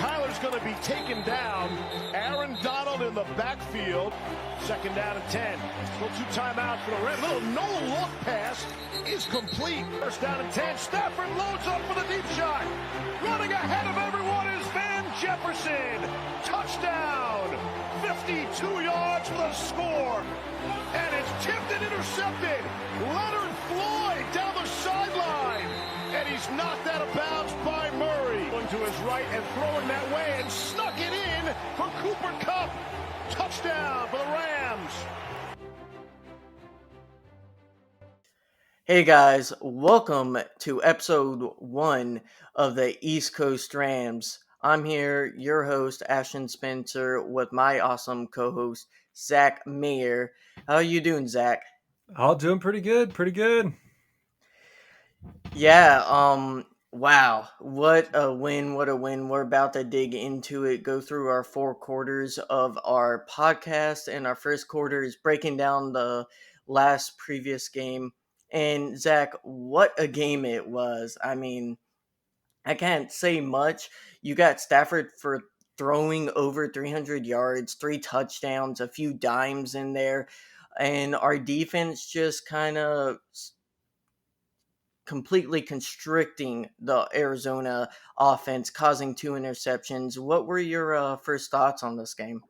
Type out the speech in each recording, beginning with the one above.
Kyler's going to be taken down. Aaron Donald in the backfield. Second down and 10. Still 2 timeouts for the Rams. Little no-look pass is complete. First down and 10. Stafford loads up for the deep shot. Running ahead of everyone is Van Jefferson. Touchdown. 52 yards for the score. And it's tipped and intercepted. Leonard Floyd down the sideline. And he's knocked out of bounds by Murray. Going to his right and throwing that way and snuck it in for Cooper Kupp. Touchdown for the Rams. Hey guys, welcome to episode 1 of the East Coast Rams. I'm here, your host, Ashton Spencer, with my awesome co-host, Zac Mayer. How are you doing, Zac? All doing pretty good. Yeah, wow, what a win. We're about to dig into it, go through our 4 quarters of our podcast, and our first quarter is breaking down the last previous game. And Zac, what a game it was. I mean, I can't say much. You got Stafford for throwing over 300 yards, 3 touchdowns, a few dimes in there, and our defense just kind of completely constricting the Arizona offense, causing 2 interceptions. What were your first thoughts on this game?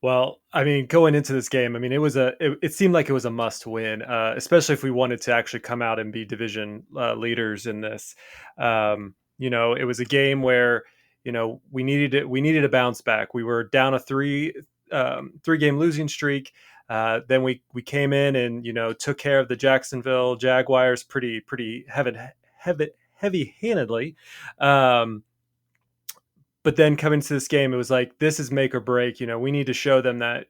Well, I mean, going into this game, I mean, it seemed like it was a must win, especially if we wanted to actually come out and be division leaders in this. It was a game where, we needed a bounce back. We were down a 3-game losing streak. Then we came in and, took care of the Jacksonville Jaguars pretty heavy-handedly. But then coming to this game, it was like, this is make or break. We need to show them that,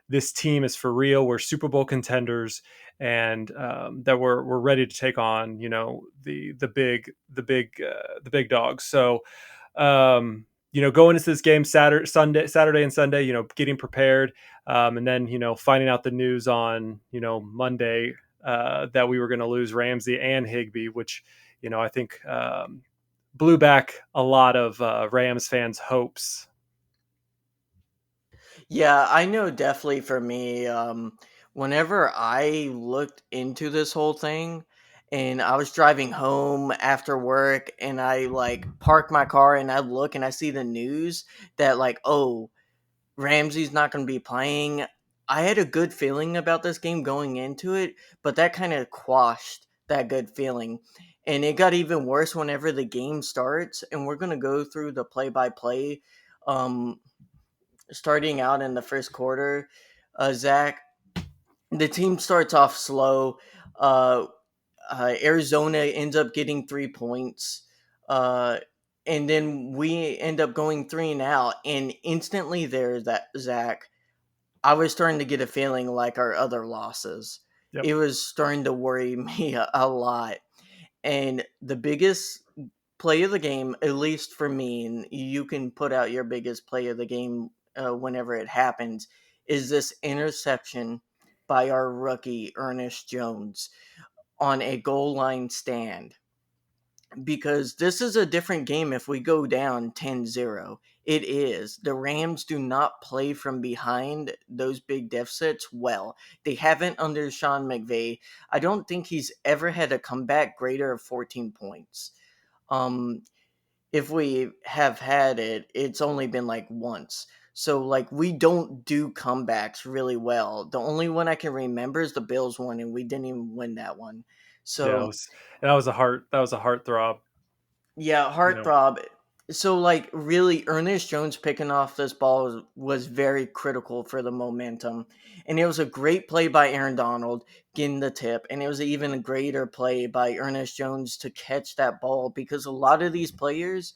this team is for real. We're Super Bowl contenders, and that we're ready to take on, the big dogs. So, going into this game Saturday and Sunday, getting prepared, and then, finding out the news on, Monday that we were going to lose Ramsey and Higbee, which, I think blew back a lot of Rams fans' hopes. Yeah, I know definitely for me, whenever I looked into this whole thing and I was driving home after work and I park my car and I look and I see the news that oh, Ramsey's not going to be playing. I had a good feeling about this game going into it, but that kind of quashed that good feeling. And it got even worse whenever the game starts, and we're going to go through the play-by-play starting out in the first quarter. Zac, the team starts off slow. Arizona ends up getting 3 points. And then we end up going 3 and out. And instantly Zac, I was starting to get a feeling like our other losses. Yep. It was starting to worry me a lot. And the biggest play of the game, at least for me, and you can put out your biggest play of the game whenever it happens, is this interception by our rookie Ernest Jones on a goal line stand. Because this is a different game if we go down 10-0. It is. The Rams do not play from behind those big deficits well. They haven't under Sean McVay. I don't think he's ever had a comeback greater of 14 points. If we have had it, it's only been once. So, we don't do comebacks really well. The only one I can remember is the Bills one, and we didn't even win that one. So, that was a heartthrob. Yeah, heartthrob. So, really, Ernest Jones picking off this ball was very critical for the momentum. And it was a great play by Aaron Donald getting the tip. And it was even a greater play by Ernest Jones to catch that ball, because a lot of these players,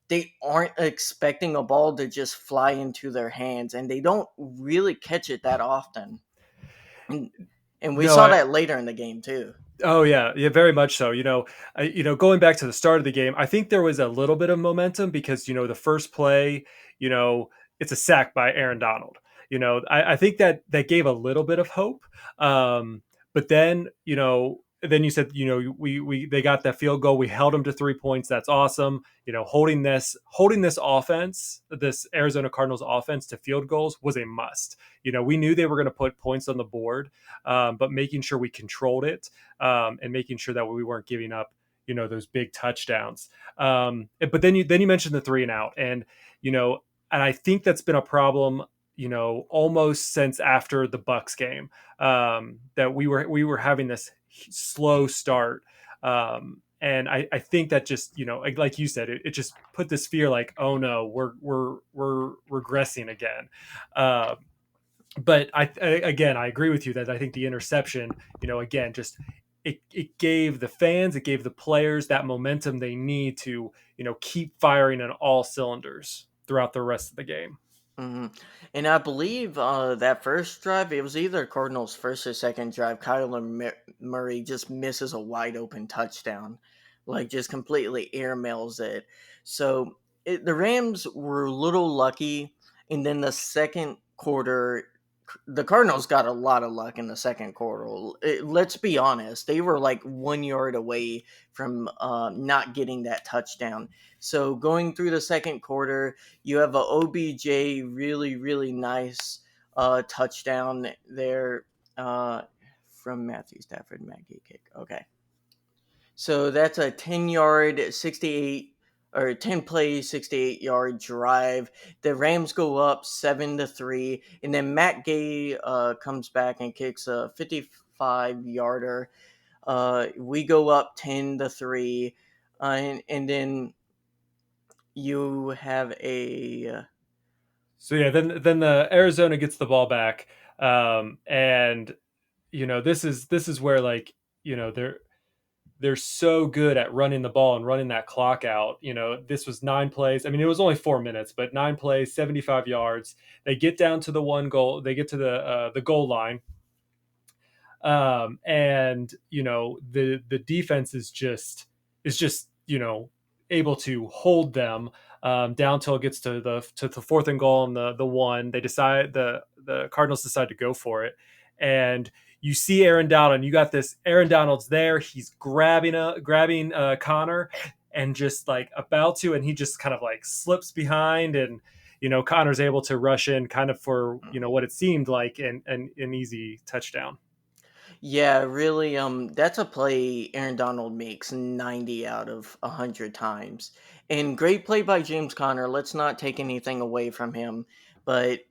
they aren't expecting a ball to just fly into their hands. And they don't really catch it that often. And we saw that later in the game, too. Oh yeah, very much so. Going back to the start of the game, I think there was a little bit of momentum because the first play, it's a sack by Aaron Donald. I think that gave a little bit of hope. But then then you said, we they got that field goal. We held them to 3 points. That's awesome. Holding this offense, this Arizona Cardinals offense to field goals was a must. We knew they were going to put points on the board, but making sure we controlled it, and making sure that we weren't giving up, those big touchdowns. But then you mentioned the 3-and-out, and I think that's been a problem, almost since after the Bucks game, that we were having this slow start. And I think that just, like you said, it just put this fear like, oh no, we're regressing again. But again, I agree with you that I think the interception, again, just it gave the fans, it gave the players that momentum they need to, keep firing on all cylinders throughout the rest of the game. hmm And I believe that first drive, it was either Cardinals' first or second drive. Kyler Murray just misses a wide open touchdown, like just completely airmails it. So the Rams were a little lucky, and then the second quarter, the Cardinals got a lot of luck in the second quarter. Let's be honest, they were like 1 yard away from not getting that touchdown. So going through the second quarter, you have a OBJ really, really nice touchdown there from Matthew Stafford Maggie kick. Okay. So that's a 10-yard, 68 or 10 play, 68-yard drive. The Rams go up 7-3, and then Matt Gay comes back and kicks a 55-yarder. We go up 10-3, and then you have a So yeah, then the Arizona gets the ball back, and this is where, like, they're so good at running the ball and running that clock out. This was 9 plays. I mean, it was only 4 minutes, but 9 plays, 75 yards. They get down to the one goal. They get to the goal line, and the defense is just able to hold them down till it gets to the fourth and goal and the one. The Cardinals decide to go for it, and you see Aaron Donald, and you got this Aaron Donald's there. He's grabbing Connor, and just like about to, and he just kind of like slips behind, and Connor's able to rush in kind of for what it seemed like an easy touchdown. Yeah, really. That's a play Aaron Donald makes 90 out of 100 times, and great play by James Conner. Let's not take anything away from him, but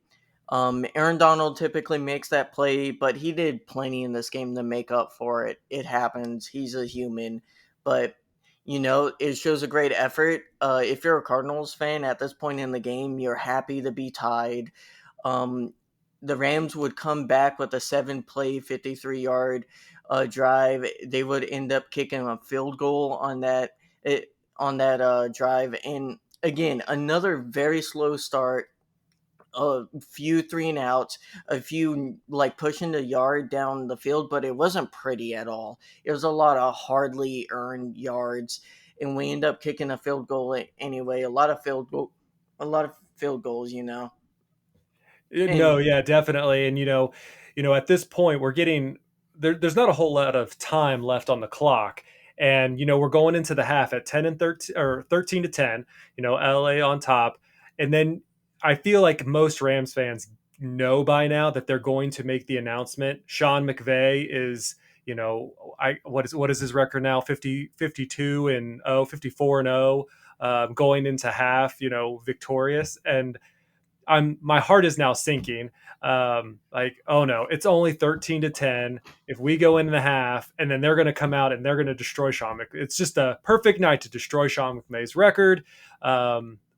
Aaron Donald typically makes that play, but he did plenty in this game to make up for it. It happens. He's a human, but it shows a great effort. If you're a Cardinals fan at this point in the game, you're happy to be tied. Um, the Rams would come back with a 7-play, 53-yard drive. They would end up kicking a field goal on that drive. And again, another very slow start. A few 3-and-outs, a few like pushing the yard down the field, but it wasn't pretty at all. It was a lot of hardly earned yards, and we end up kicking a field goal anyway. A lot of field goals. No, And yeah, definitely. And at this point, we're getting there's not a whole lot of time left on the clock, and we're going into the half at 10-13 or 13-10. LA on top, and then I feel like most Rams fans know by now that they're going to make the announcement. Sean McVay is, what is his record now? 52-0, 54-0, going into half, victorious. And my heart is now sinking. Like, oh no, it's only 13-10. If we go into the half, and then they're going to come out and they're going to destroy Sean McVay. It's just a perfect night to destroy Sean McVay's record.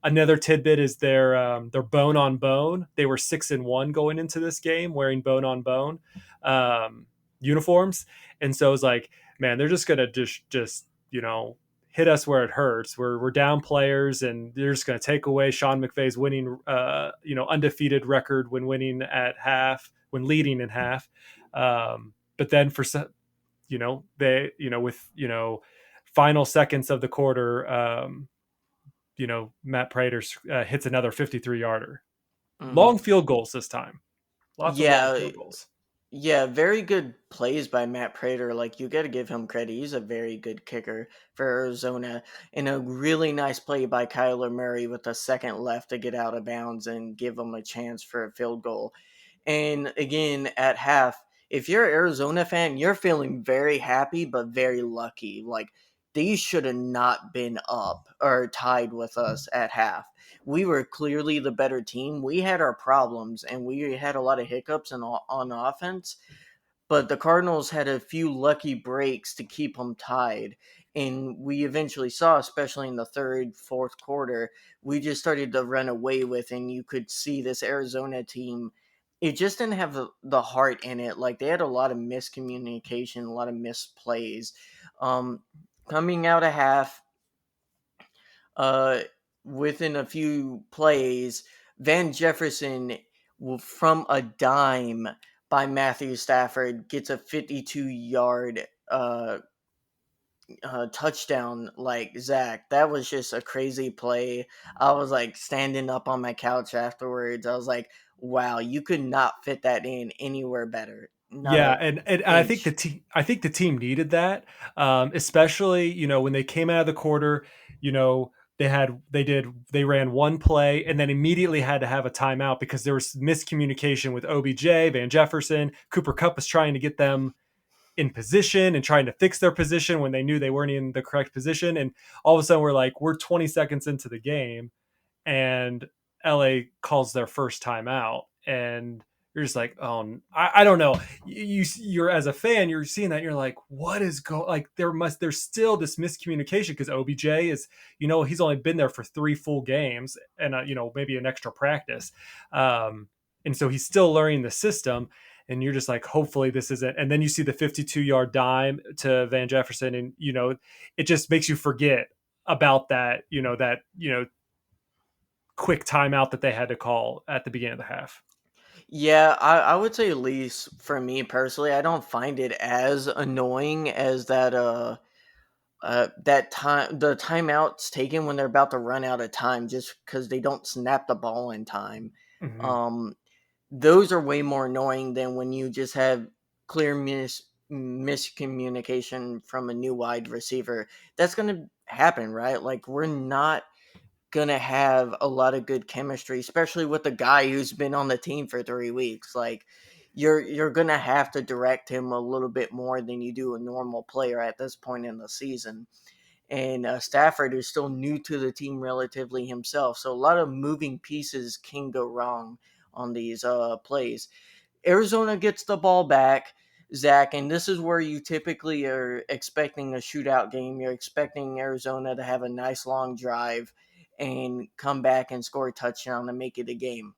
Another tidbit is their bone on bone. They were 6-1 going into this game, wearing bone on bone uniforms, and so it's like, man, they're just gonna just hit us where it hurts. We're down players, and they're just going to take away Sean McVay's winning, undefeated record when winning at half, when leading in half. But then they, with, final seconds of the quarter, Matt Prater hits another 53-yarder. mhm. Long field goals this time. Lots of long Yeah, field goals. Yeah, very good plays by Matt Prater. Like, you got to give him credit. He's a very good kicker for Arizona. And a really nice play by Kyler Murray with a second left to get out of bounds and give him a chance for a field goal. And again, at half, if you're an Arizona fan, you're feeling very happy but very lucky. Like, these should have not been up or tied with us at half. We were clearly the better team. We had our problems and we had a lot of hiccups on offense, but the Cardinals had a few lucky breaks to keep them tied. And we eventually saw, especially in the third, fourth quarter, we just started to run away with, and you could see this Arizona team. It just didn't have the heart in it. Like, they had a lot of miscommunication, a lot of misplays. Um, Coming out of half, uh, within a few plays, Van Jefferson from a dime by Matthew Stafford gets a 52-yard touchdown. Like, Zach, that was just a crazy play. I was like standing up on my couch afterwards. I was like, wow, you could not fit that in anywhere better. Not Yeah, a and inch. I think the team needed that, especially when they came out of the quarter. You know, they ran one play and then immediately had to have a timeout because there was miscommunication with OBJ, Van Jefferson. Cooper Cup was trying to get them in position and trying to fix their position when they knew they weren't in the correct position, and all of a sudden we're 20 seconds into the game and LA calls their first timeout, and you're just like, oh, I don't know. You're as a fan, you're seeing that, you're like, what is going? Like, there's still this miscommunication because OBJ is, he's only been there for 3 full games and maybe an extra practice, and so he's still learning the system. And you're just like, hopefully this isn't. And then you see the 52-yard dime to Van Jefferson, and it just makes you forget about that quick timeout that they had to call at the beginning of the half. Yeah, I would say, at least for me personally, I don't find it as annoying as that time, the timeouts taken when they're about to run out of time just because they don't snap the ball in time. Mm-hmm. Um, those are way more annoying than when you just have clear miscommunication from a new wide receiver. That's going to happen, right? Like, we're not gonna have a lot of good chemistry, especially with a guy who's been on the team for 3 weeks. Like, you're gonna have to direct him a little bit more than you do a normal player at this point in the season. And Stafford is still new to the team relatively himself, so a lot of moving pieces can go wrong on these plays. Arizona gets the ball back, Zach, and this is where you typically are expecting a shootout game. You're expecting Arizona to have a nice long drive and come back and score a touchdown and make it a game.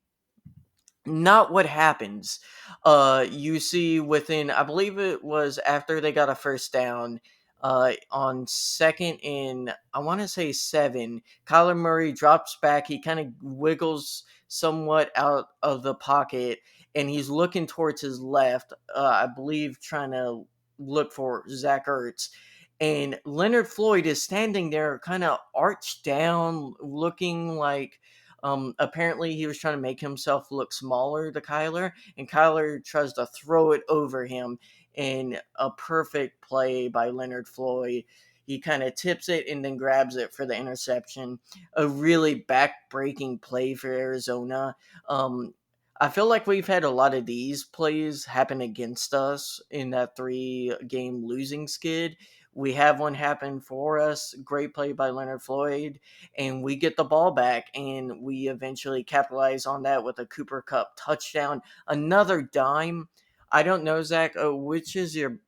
Not what happens. You see, within, I believe it was after they got a first down, on second in, I want to say 7, Kyler Murray drops back. He kind of wiggles somewhat out of the pocket, and he's looking towards his left, I believe, trying to look for Zach Ertz. And Leonard Floyd is standing there, kind of arched down, looking like, apparently he was trying to make himself look smaller to Kyler, and Kyler tries to throw it over him in a perfect play by Leonard Floyd. He kind of tips it and then grabs it for the interception. A really back-breaking play for Arizona. I feel like we've had a lot of these plays happen against us in that 3-game losing skid. We have one happen for us. Great play by Leonard Floyd, and we get the ball back, and we eventually capitalize on that with a Cooper Cup touchdown. Another dime. I don't know, Zach. Which is your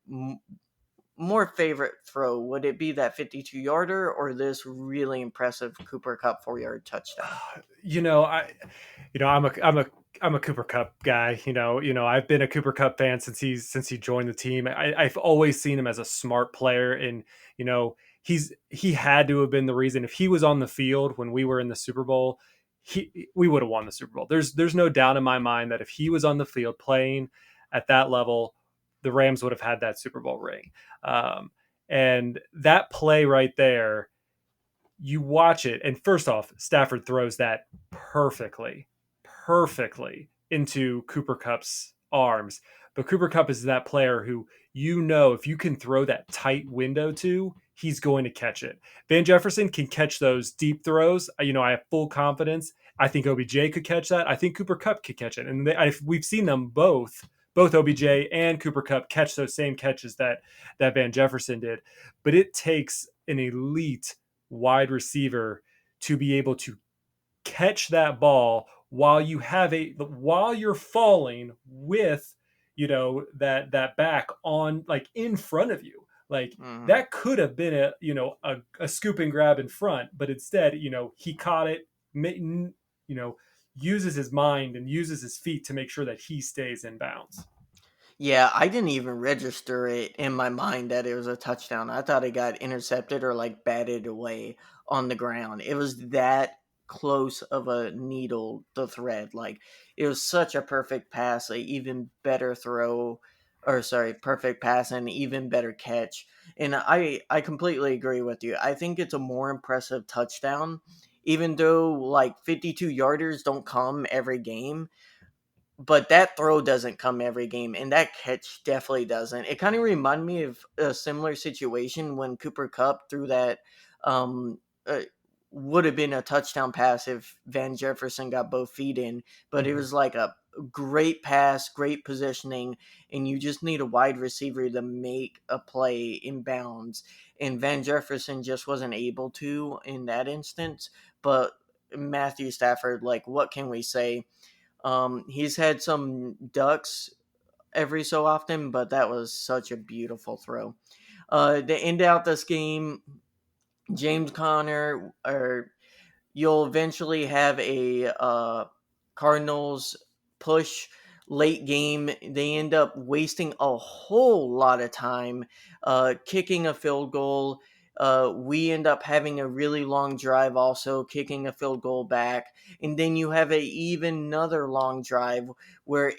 more favorite throw? Would it be that 52-yarder or this really impressive Cooper Cup 4-yard touchdown? You know, I, I'm a Cooper Cup guy. I've been a Cooper Cup fan since he joined the team. I've always seen him as a smart player, and he had to have been the reason. If he was on the field when we were in the Super Bowl, we would have won the Super Bowl. There's no doubt in my mind that if he was on the field playing at that level, the Rams would have had that Super Bowl ring. Um, and that play right there, you watch it, and first off, Stafford throws that perfectly into Cooper Cup's arms. But Cooper Kupp is that player who, you know, if you can throw that tight window to, he's going to catch it. Van Jefferson can catch those deep throws. You know, I have full confidence. I think OBJ could catch that. I think Cooper Kupp could catch it. And we've seen them both OBJ and Cooper Kupp catch those same catches that Van Jefferson did. But it takes an elite wide receiver to be able to catch that ball while you're falling with, you know, that back on, like, in front of you. Like, Mhm. that could have been a scoop and grab in front, but instead, you know, he caught it, you know, uses his mind and uses his feet to make sure that he stays in bounds. Yeah, I didn't even register it in my mind that it was a touchdown. I thought it got intercepted or like batted away on the ground. It was that close of a needle to thread. Like, it was such a perfect pass, a even better throw, or sorry, perfect pass and even better catch. And I completely agree with you. I think it's a more impressive touchdown, even though like 52 yarders don't come every game, but that throw doesn't come every game, and that catch definitely doesn't. It kind of reminded me of a similar situation when Cooper Kupp threw that, um, uh, would have been a touchdown pass if Van Jefferson got both feet in, but it Mm-hmm. was like a great pass, great positioning, and you just need a wide receiver to make a play in bounds. And Van Jefferson just wasn't able to in that instance. But Matthew Stafford, like, what can we say? He's had some ducks every so often, but that was such a beautiful throw. To end out this game, James Conner, or you'll eventually have a Cardinals push late game. They end up wasting a whole lot of time kicking a field goal. We end up having a really long drive, also kicking a field goal back, and then you have even another long drive where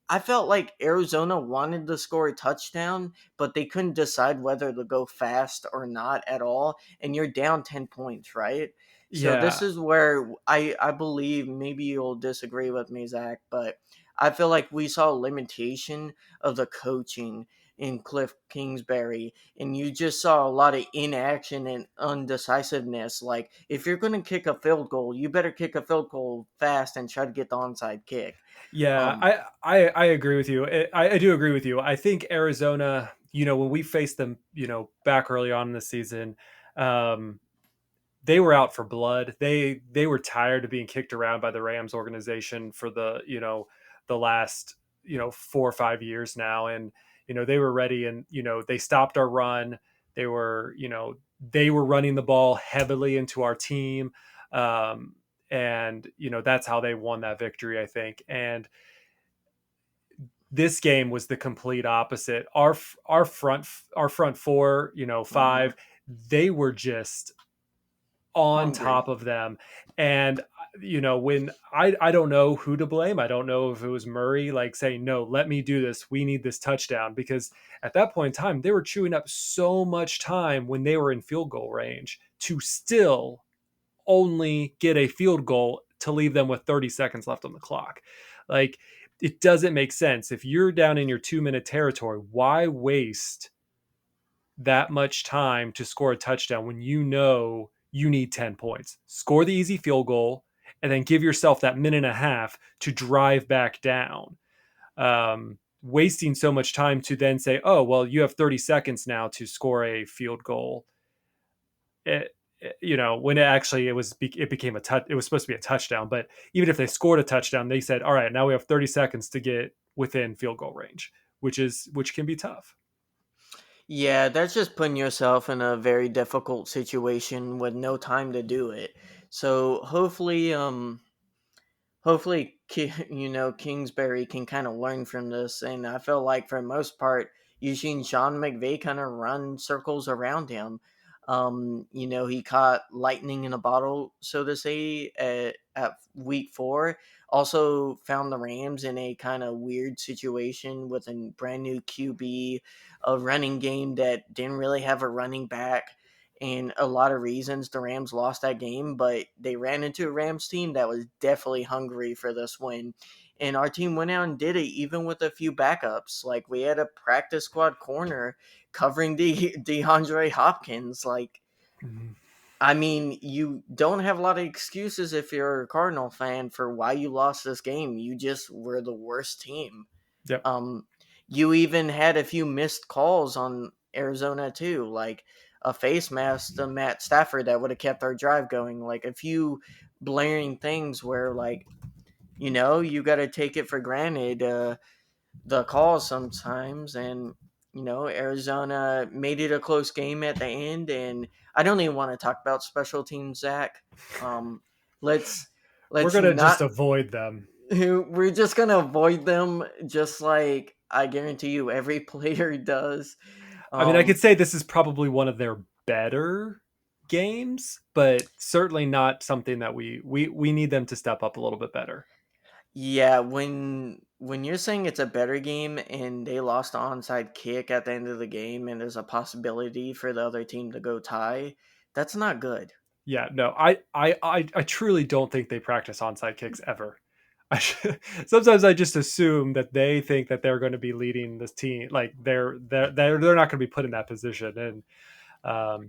I felt like Arizona wanted to score a touchdown, but they couldn't decide whether to go fast or not at all. And you're down 10 points, right? So this Yeah. is where I believe, maybe you'll disagree with me, Zach, but I feel like we saw a limitation of the coaching in Cliff Kingsbury, and you just saw a lot of inaction and undecisiveness. Like, if you're going to kick a field goal, you better kick a field goal fast and try to get the onside kick. Yeah, Um, I agree with you. I do agree with you. I think Arizona, you know, when we faced them, you know, back early on in the season, um, they were out for blood. They were tired of being kicked around by the Rams organization for the last, 4 or 5 years now, and they were ready, and they stopped our run. They were they were running the ball heavily into our team, and that's how they won that victory, I think. And this game was the complete opposite. Our front four, mhm. five, they were just on Hungry. top of them. And when I don't know who to blame. I don't know if it was Murray like saying, no, let me do this, we need this touchdown, because at that point in time they were chewing up so much time when they were in field goal range to still only get a field goal to leave them with 30 seconds left on the clock. Like, it doesn't make sense. If you're down in your 2-minute territory, why waste that much time to score a touchdown when you need 10 points? Score the easy field goal and then give yourself that minute and a half to drive back down. Wasting so much time to then say, oh, well, you have 30 seconds now to score a field goal. When it became a touch, it was supposed to be a touchdown. But even if they scored a touchdown, they said, all right, now we have 30 seconds to get within field goal range, which can be tough. Yeah, that's just putting yourself in a very difficult situation with no time to do it. So hopefully Kingsbury can kind of learn from this, and I feel like for the most part you've seen Sean McVay kind of run circles around him. He caught lightning in a bottle, so to say, at week 4. Also found the Rams in a kind of weird situation with a brand new QB, a running game that didn't really have a running back, And a lot of reasons the Rams lost that game, but they ran into a Rams team that was definitely hungry for this win. And our team went out and did it, even with a few backups. Like, we had a practice squad corner covering DeAndre Hopkins. Like, Mhm. I mean, you don't have a lot of excuses if you're a Cardinal fan for why you lost this game. You just were the worst team. Yep. Um, you even had a few missed calls on Arizona too, like a face mask to Matt Stafford that would have kept our drive going. Like, a few blaring things where, like, you got to take it for granted, the calls sometimes. And Arizona made it a close game at the end. And I don't even want to talk about special teams, Zach. Um, let's We're let's gonna just not. avoid them. We're just gonna avoid them, just like I guarantee you every player does. I mean, I could Um, say this is probably one of their better games, but certainly not something that we need them to step up a little bit better. yeah, when you're saying it's a better game and they lost the onside kick at the end of the game, and there's a possibility for the other team to go tie, that's not good. Yeah, no, I truly don't think they practice onside kicks ever. Sometimes I just assume that they think that they're going to be leading this team, like they're not going to be put in that position, and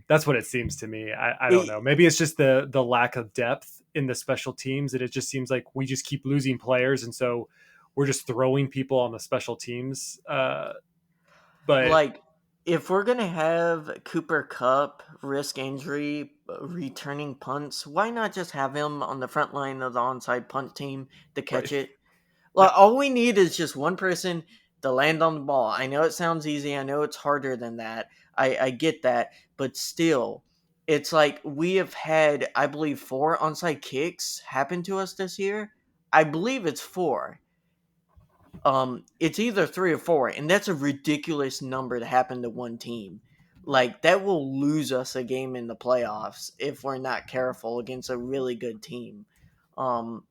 that's what it seems to me. I don't It, know. Maybe it's just the lack of depth in the special teams, and it just seems like we just keep losing players, and so we're just throwing people on the special teams. But like, if we're gonna have Cooper Cup risk injury returning punts, why not just have him on the front line of the onside punt team to right, catch it? Well, yeah, all we need is just one person to land on the ball. I know it sounds easy. I know it's harder than that. I get that. But still, it's like we have had, I believe, 4 onside kicks happen to us this year. I believe it's 4. It's either 3 or 4, and that's a ridiculous number to happen to one team. Like, that will lose us a game in the playoffs if we're not careful against a really good team. Um,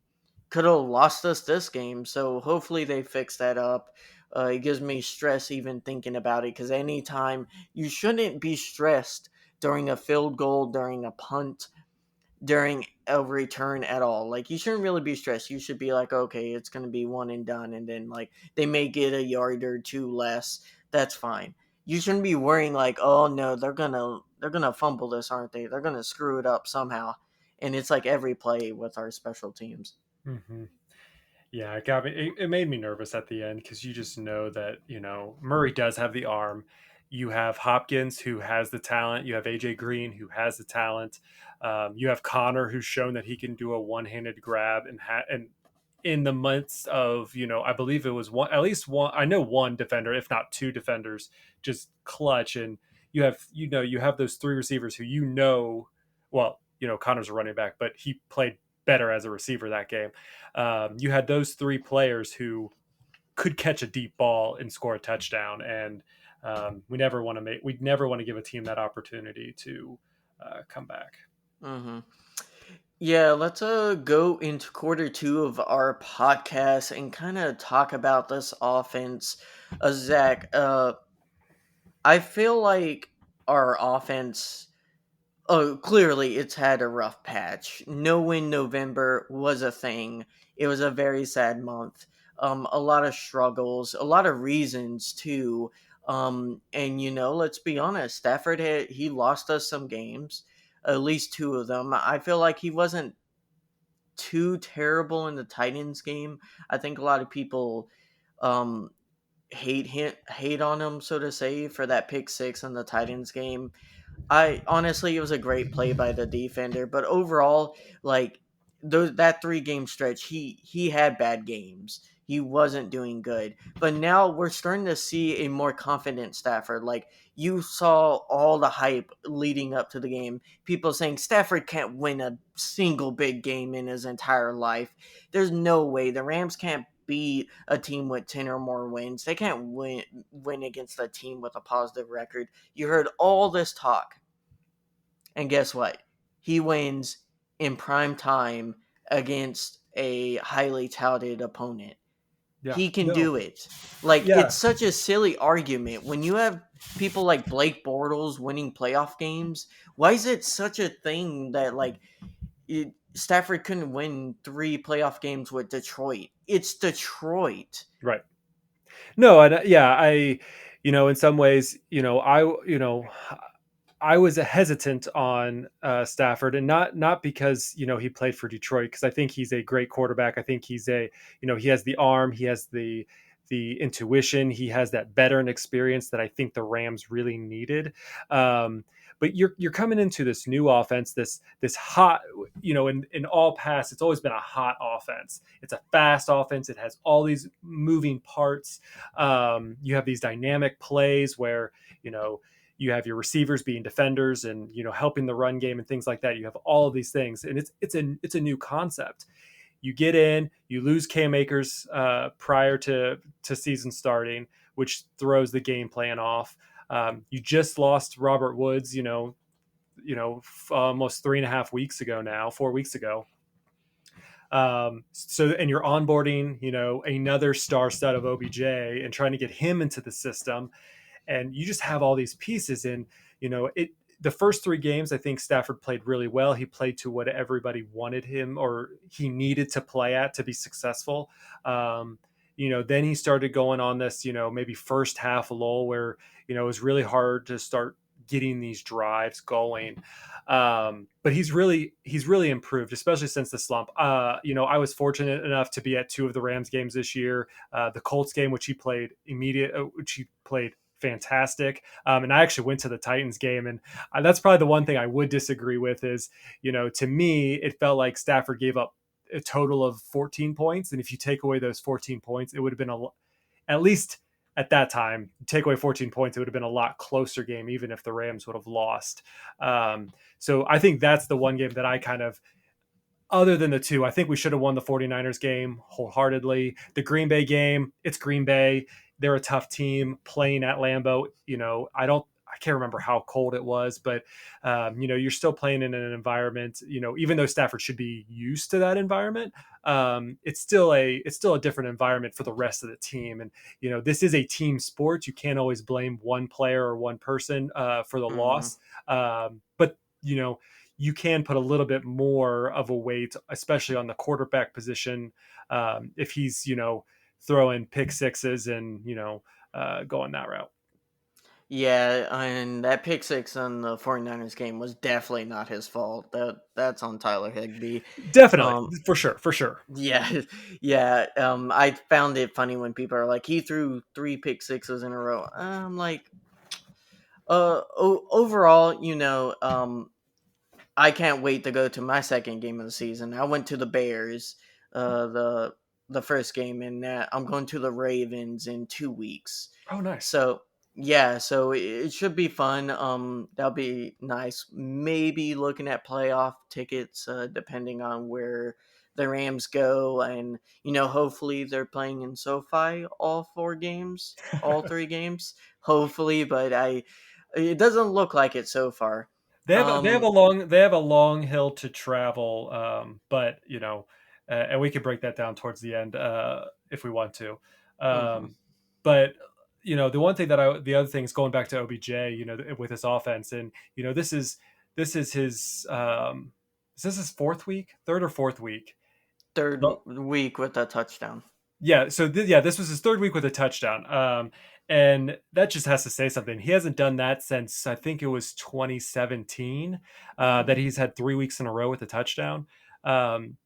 could have lost us this game. So hopefully they fix that up. It gives me stress even thinking about it, because anytime, you shouldn't be stressed during a field goal, during a punt, during a return at all. Like, you shouldn't really be stressed. You should be like, okay, it's going to be one and done. And then, like, they may get a yard or two less. That's fine. You shouldn't be worrying like, oh no, they're gonna fumble this, aren't they? They're gonna screw it up somehow. And it's like every play with our special teams. hmm yeah, it got me. It made me nervous at the end because you just know that Murray does have the arm. You have Hopkins who has the talent. You have AJ Green who has the talent. You have Connor who's shown that he can do a one-handed grab and in the months of I believe it was one, at least one, I know one defender, if not two defenders, just clutch. And you have those three receivers who well, Connor's a running back, but he played better as a receiver that game. You had those three players who could catch a deep ball and score a touchdown, and we never want to give a team that opportunity to come back. Mm-hmm. Yeah, let's go into quarter 2 of our podcast and kind of talk about this offense. Zach, I feel like our offense, oh, clearly it's had a rough patch. No win November was a thing. It was a very sad month. A lot of struggles, a lot of reasons too. And let's be honest, he lost us some games, at least 2 of them. I feel like he wasn't too terrible in the Titans game. I think a lot of people um hate on him, so to say, for that pick six in the Titans game. I honestly, it was a great play by the defender, but overall, like, that 3 game stretch, he had bad games. He wasn't doing good, but now we're starting to see a more confident Stafford. Like, you saw all the hype leading up to the game. People saying Stafford can't win a single big game in his entire life. There's no way the Rams can't beat a team with 10 or more wins. They can't win against a team with a positive record. You heard all this talk, and guess what? He wins in prime time against a highly touted opponent. Yeah. He can No. do it. Like, Yeah. it's such a silly argument when you have people like Blake Bortles winning playoff games. Why is it such a thing that like Stafford couldn't win 3 playoff games with Detroit? It's Detroit. Right. No, and yeah, in some ways, I was hesitant on Stafford, and not because he played for Detroit, because I think he's a great quarterback. I think he has the arm, he has the intuition, he has that veteran experience that I think the Rams really needed. Um, but you're coming into this new offense, this hot, in all past, it's always been a hot offense. It's a fast offense. It has all these moving parts. You have these dynamic plays where you have your receivers being defenders and helping the run game and things like that. You have all of these things, and it's a new concept. You get in, you lose Cam Akers prior to season starting, which throws the game plan off. You just lost Robert Woods, almost 3.5 weeks ago now, 4 weeks ago. And you're onboarding, another star stud of OBJ and trying to get him into the system, and you just have all these pieces. And the first 3 games, I think Stafford played really well. He played to what everybody wanted him, or he needed to play at to be successful. Then he started going on this maybe first half lull where it was really hard to start getting these drives going. But he's really improved, especially since the slump. I was fortunate enough to be at 2 of the Rams games this year. The Colts game, which he played fantastic. And I actually went to the Titans game, and that's probably the one thing I would disagree with is, to me, it felt like Stafford gave up a total of 14 points. And if you take away those 14 points, it would have been at least at that time, take away 14 points, it would have been a lot closer game, even if the Rams would have lost. So I think that's the one game that I kind of, other than the 2, I think we should have won the 49ers game wholeheartedly. The Green Bay game, it's Green Bay. They're a tough team playing at Lambeau. I can't remember how cold it was, but you're still playing in an environment, even though Stafford should be used to that environment. It's still a different environment for the rest of the team. And, this is a team sport. You can't always blame one player or one person for the Mm-hmm. loss. But you can put a little bit more of a weight, especially on the quarterback position, if he's, throwing pick sixes and, going that route. Yeah, and that pick six on the 49ers game was definitely not his fault. That's on Tyler Higbee. Definitely. Um, For sure. yeah, yeah. I found it funny when people are like, he threw 3 pick sixes in a row. I'm like, overall, I can't wait to go to my second game of the season. I went to the Bears, the first game, and I'm going to the Ravens in 2 weeks. Oh, nice. So yeah, so it should be fun. That'll be nice. Maybe looking at playoff tickets, depending on where the Rams go, and hopefully they're playing in SoFi all 3 games. Hopefully, but it doesn't look like it so far. Um, They have a long hill to travel, but and we could break that down towards the end if we want to. mhm. But the other thing is going back to OBJ, with his offense, and this is his is this his 4th week, 3rd or 4th week? Third week with a touchdown. Yeah, so this was his 3rd week with a touchdown. And that just has to say something. He hasn't done that since I think it was 2017 Mhm. that he's had 3 weeks in a row with a touchdown. Um,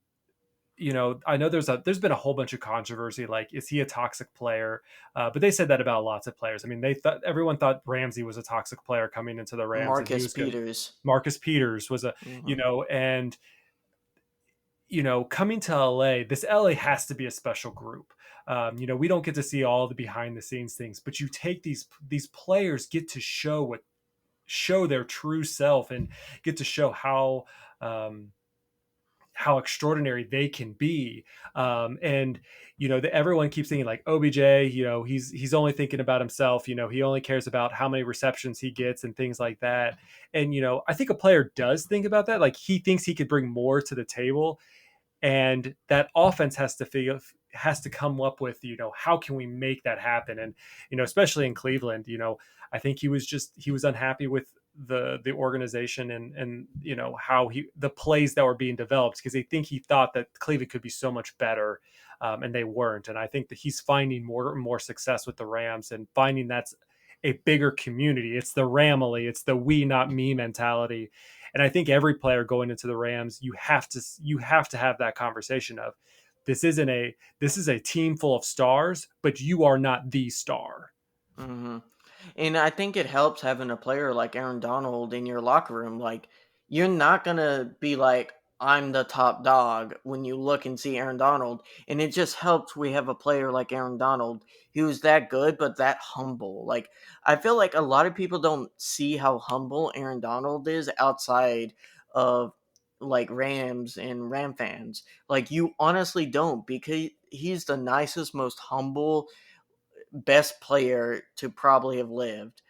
I know there's been a whole bunch of controversy, like, is he a toxic player? But they said that about lots of players. I mean, everyone thought Ramsey was a toxic player coming into the Rams, and he Marcus was good. Peters. Marcus Peters was Mhm. and coming to LA, this LA has to be a special group. We don't get to see all the behind the scenes things, but you take these players get to show their true self and get to show um, how extraordinary they can be. And everyone keeps thinking like OBJ, he's only thinking about himself. He only cares about how many receptions he gets and things like that. And I think a player does think about that. Like, he thinks he could bring more to the table, and that offense has to has to come up with, how can we make that happen? And, especially in Cleveland, I think he was unhappy with the organization and how the plays that were being developed, because he thought that Cleveland could be so much better, and they weren't. And I think that he's finding more and more success with the Rams and finding that's a bigger community. It's the Ramily, it's the we not me mentality. And I think every player going into the Rams, you have to have that conversation of, this is a team full of stars, but you are not the star. Hmm. And I think it helps having a player like Aaron Donald in your locker room. Like, you're not going to be like, I'm the top dog when you look and see Aaron Donald. And it just helps we have a player like Aaron Donald who's that good, but that humble. Like, I feel like a lot of people don't see how humble Aaron Donald is outside of like Rams and Ram fans. Like, you honestly don't, because he's the nicest, most humble, best player to probably have lived,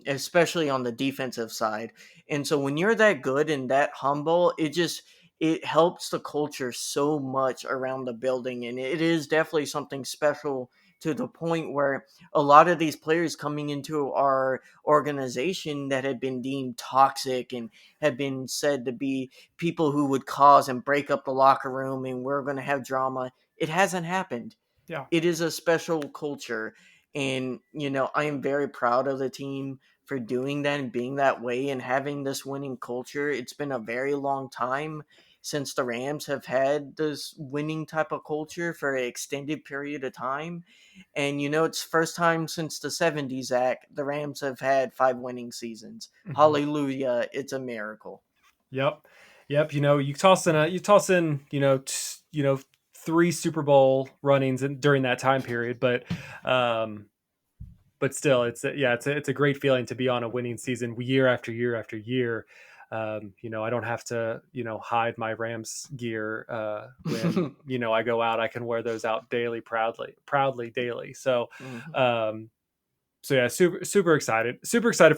especially on the defensive side. And so when you're that good and that humble, it helps the culture so much around the building, and it is definitely something special, to the point where a lot of these players coming into our organization that had been deemed toxic and had been said to be people who would cause and break up the locker room and we're going to have drama, it hasn't happened. Yeah. It is a special culture. And, I am very proud of the team for doing that and being that way and having this winning culture. It's been a very long time since the Rams have had this winning type of culture for an extended period of time. And, it's first time since the 70s, Zach, the Rams have had 5 winning seasons. Mhm. Hallelujah. It's a miracle. Yep. Yep. You toss in, 3 Super Bowl runnings during that time period, um, but still, it's a great feeling to be on a winning season year after year after year. I don't have to, hide my Rams gear, when, I go out. I can wear those out daily, proudly daily. Mhm. Um, so yeah, super excited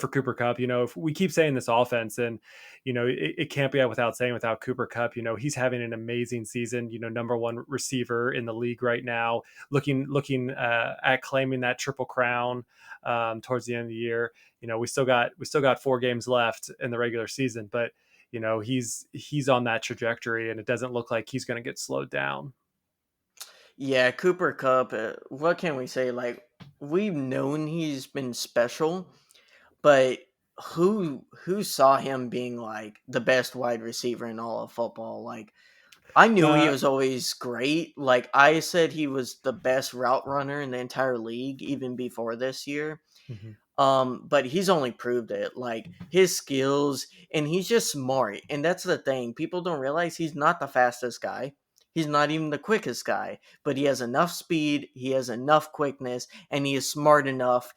for Cooper Cup. If we keep saying this offense, and it can't be without saying, without Cooper Cup, he's having an amazing season. Number one receiver in the league right now, looking at claiming that triple crown, towards the end of the year. We still got 4 games left in the regular season, but he's on that trajectory, and it doesn't look like he's going to get slowed down. Yeah, Cooper Cup, what can we say? Like, we've known he's been special, but who saw him being like the best wide receiver in all of football? Like, I knew he Uh, was always great. Like, I said he was the best route runner in the entire league even before this year. mhm. But he's only proved it. Like, his skills, and he's just smart. And that's the thing. People don't realize he's not the fastest guy. He's not even the quickest guy, but he has enough speed, he has enough quickness, and he is smart enough.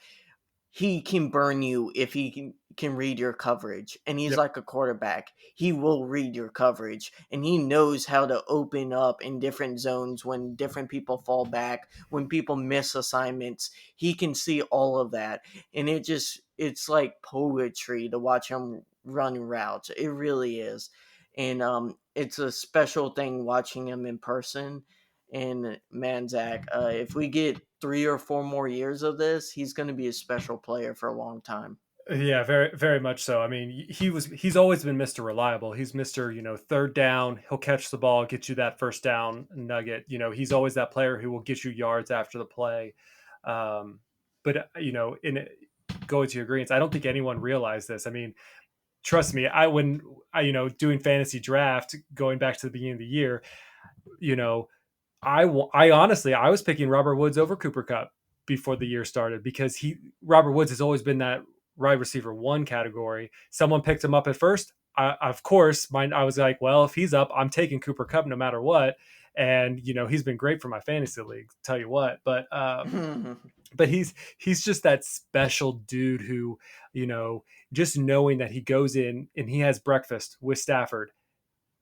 He can burn you if he can read your coverage. And he's Yep. like a quarterback. He will read your coverage, and he knows how to open up in different zones when different people fall back, when people miss assignments. He can see all of that. And it's like poetry to watch him run routes. It really is. And it's a special thing watching him in person. And man, Zach, if we get 3 or 4 more years of this, he's going to be a special player for a long time. Yeah, very, very much so. I mean, he's always been Mr. Reliable. He's Mr. Third down, he'll catch the ball, get you that first down nugget. He's always that player who will get you yards after the play. Um, but in going to your greens, I don't think anyone realized this. I mean, trust me, when I doing fantasy draft, going back to the beginning of the year, you know, I honestly, I was picking Robert Woods over Cooper Cup before the year started, because Robert Woods has always been that wide receiver one category. Someone picked him up at first. Of course, I was like, well, if he's up, I'm taking Cooper Cup no matter what. And he's been great for my fantasy league, tell you what. But he's just that special dude who, just knowing that he goes in and he has breakfast with Stafford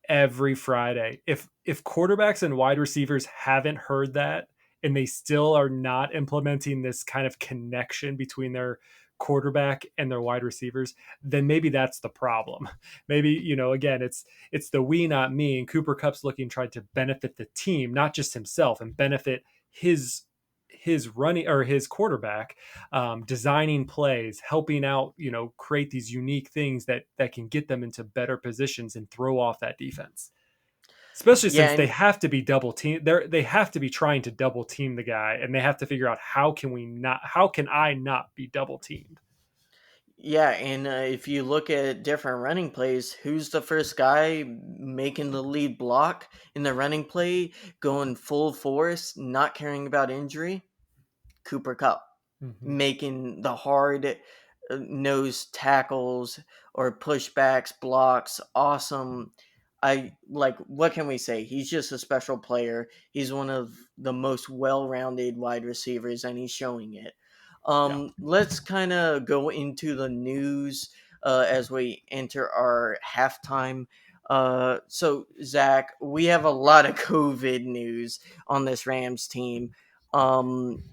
every Friday. If quarterbacks and wide receivers haven't heard that, and they still are not implementing this kind of connection between their quarterback and their wide receivers, then maybe that's the problem. Maybe, again, it's the we, not me. And Cooper Kupp's looking tried to benefit the team, not just himself, and benefit his running or his quarterback, designing plays, helping out, create these unique things that can get them into better positions and throw off that defense. Especially Yeah, since they and have to be double team. They have to be trying to double team the guy, and they have to figure out how can I not be double teamed. if you look at different running plays, who's the first guy making the lead block in the running play, going full force, not caring about injury? Cooper Kupp. Mm-hmm. Making the hard nose tackles or pushbacks, blocks, awesome. What can we say? He's just a special player. He's one of the most well-rounded wide receivers, and he's showing it. Yeah. Let's kind of go into the news as we enter our halftime. So Zach, we have a lot of COVID news on this Rams team. Um,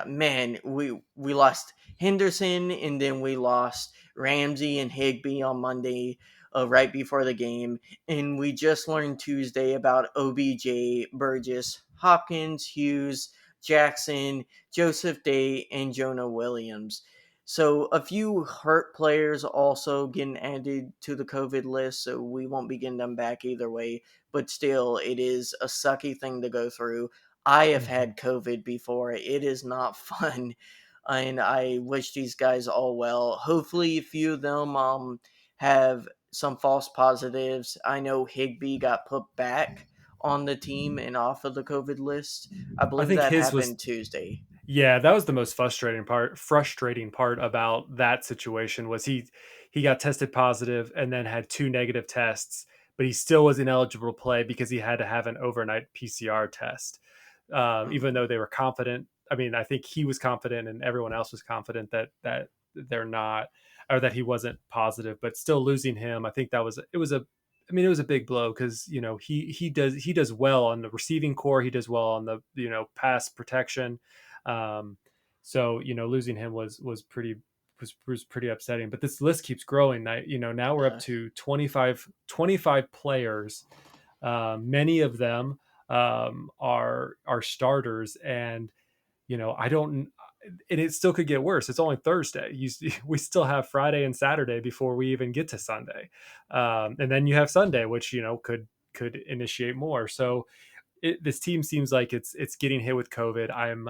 Man, we lost Henderson, and then we lost Ramsey and Higby on Monday, right before the game, and we just learned Tuesday about OBJ, Burgess, Hopkins, Hughes, Jackson, Joseph Day, and Jonah Williams. So a few hurt players also getting added to the COVID list, so we won't be getting them back either way. But still, it is a sucky thing to go through. I have Mm-hmm. had COVID before. It is not fun. And I wish these guys all well. Hopefully, a few of them have some false positives. I know Higby got put back on the team and off of the COVID list. I I believe think that his was happened Tuesday. Yeah, that was the most frustrating part about that situation was he got tested positive and then had two negative tests, but he still was ineligible to play because he had to have an overnight PCR test. Even though they were confident, I mean, I think he was confident and everyone else was confident that they're not, or that he wasn't positive, but still losing him, I think it was a big blow because he does well on the receiving core, he does well on the pass protection. um, so losing him was pretty upsetting. But this list keeps growing. Now we're up Uh, to 25 players. Many of them are starters, and I don't. And it still could get worse. It's only Thursday. We still have Friday and Saturday before we even get to Sunday, and then you have Sunday, which could initiate more. So this team seems like it's getting hit with COVID. I'm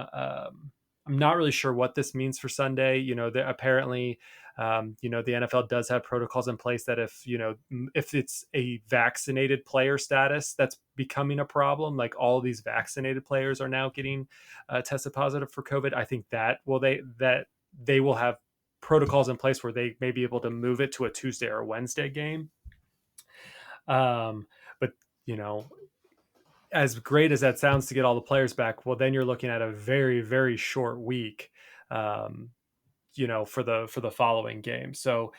not really sure what this means for Sunday. Apparently, the NFL does have protocols in place that if it's a vaccinated player status that's becoming a problem, like all these vaccinated players are now getting tested positive for COVID. I think they will have protocols in place where they may be able to move it to a Tuesday or Wednesday game. But you know, as great as that sounds to get all the players back, well, then you're looking at a very, very short week, um, for the following game. So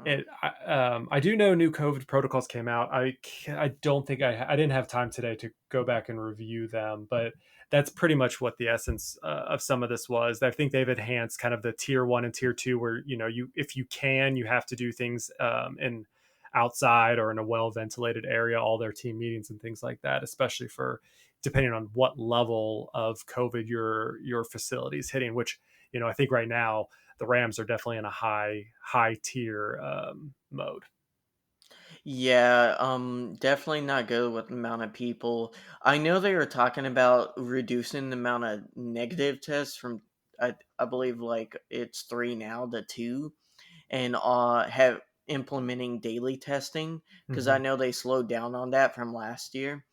I do know new COVID protocols came out. I don't think I didn't have time today to go back and review them, but that's pretty much what the essence of some of this was. I think they've enhanced kind of the tier 1 and tier 2, where if you have to do things in outside or in a well ventilated area, all their team meetings and things like that, especially for depending on what level of COVID your facility is hitting. Which I think right now the Rams are definitely in a high tier mode. Yeah, definitely not good with the amount of people. I know they were talking about reducing the amount of negative tests from, I believe, like it's 3 now to 2, and have implementing daily testing, because I Mm-hmm. know they slowed down on that from last year.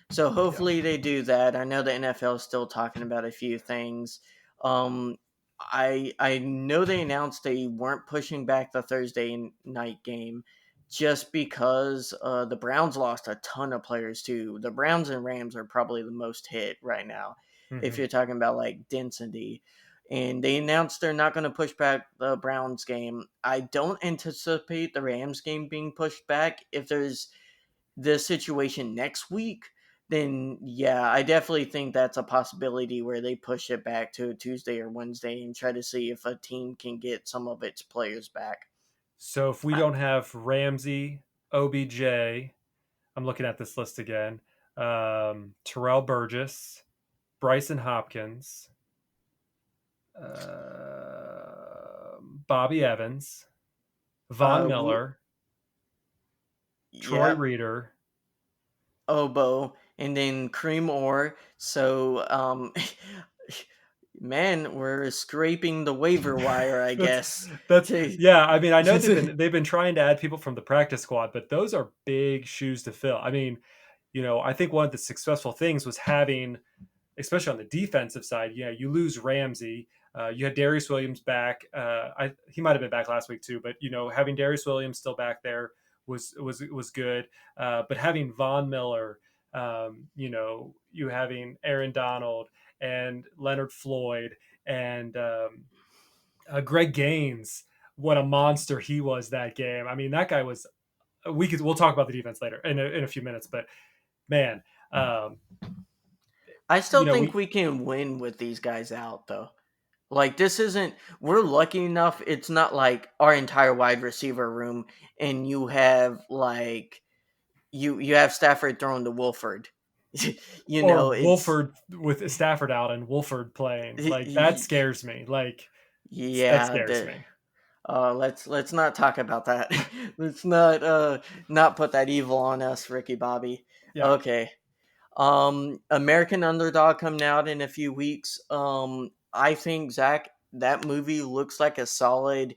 So Yeah. hopefully they do that. I know the NFL is still talking about a few things. Um, I know they announced they weren't pushing back the Thursday night game just because the Browns lost a ton of players too. The Browns and Rams are probably the most hit right now, if Mm-hmm. you're talking about like density. And they announced they're not going to push back the Browns game. I don't anticipate the Rams game being pushed back if there's this situation next week. then yeah, I definitely think that's a possibility where they push it back to a Tuesday or Wednesday and try to see if a team can get some of its players back. So if we Uh, don't have Ramsey, OBJ, I'm looking at this list again. Terrell Burgess, Bryson Hopkins, Bobby Evans, Von w- Miller, Troy yeah, Reader. Oboe, and then Cream Ore. So, man, we're scraping the waiver wire, I that's guess. that's To yeah. I mean, I know they've been trying to add people from the practice squad, but those are big shoes to fill. I mean, I think one of the successful things was having, especially on the defensive side, you lose Ramsey. You had Darius Williams back. He might have been back last week too, but having Darius Williams still back there was good. But having Von Miller, you having Aaron Donald and Leonard Floyd and Greg Gaines, what a monster he was that game. I mean, that guy was. We'll talk about the defense later in a few minutes, but man, um, I still think we we can win with these guys out, though. Like, this isn't, we're lucky enough, it's not like our entire wide receiver room, and you have, like, you have Stafford throwing to Wolford. or It's, Wolford with Stafford out and Wolford playing. Like that scares me. Like that yeah, scares me. let's not talk about that. Let's not put that evil on us, Ricky Bobby. Yeah. Okay. American Underdog coming out in a few weeks. I think, Zach, that movie looks like a solid,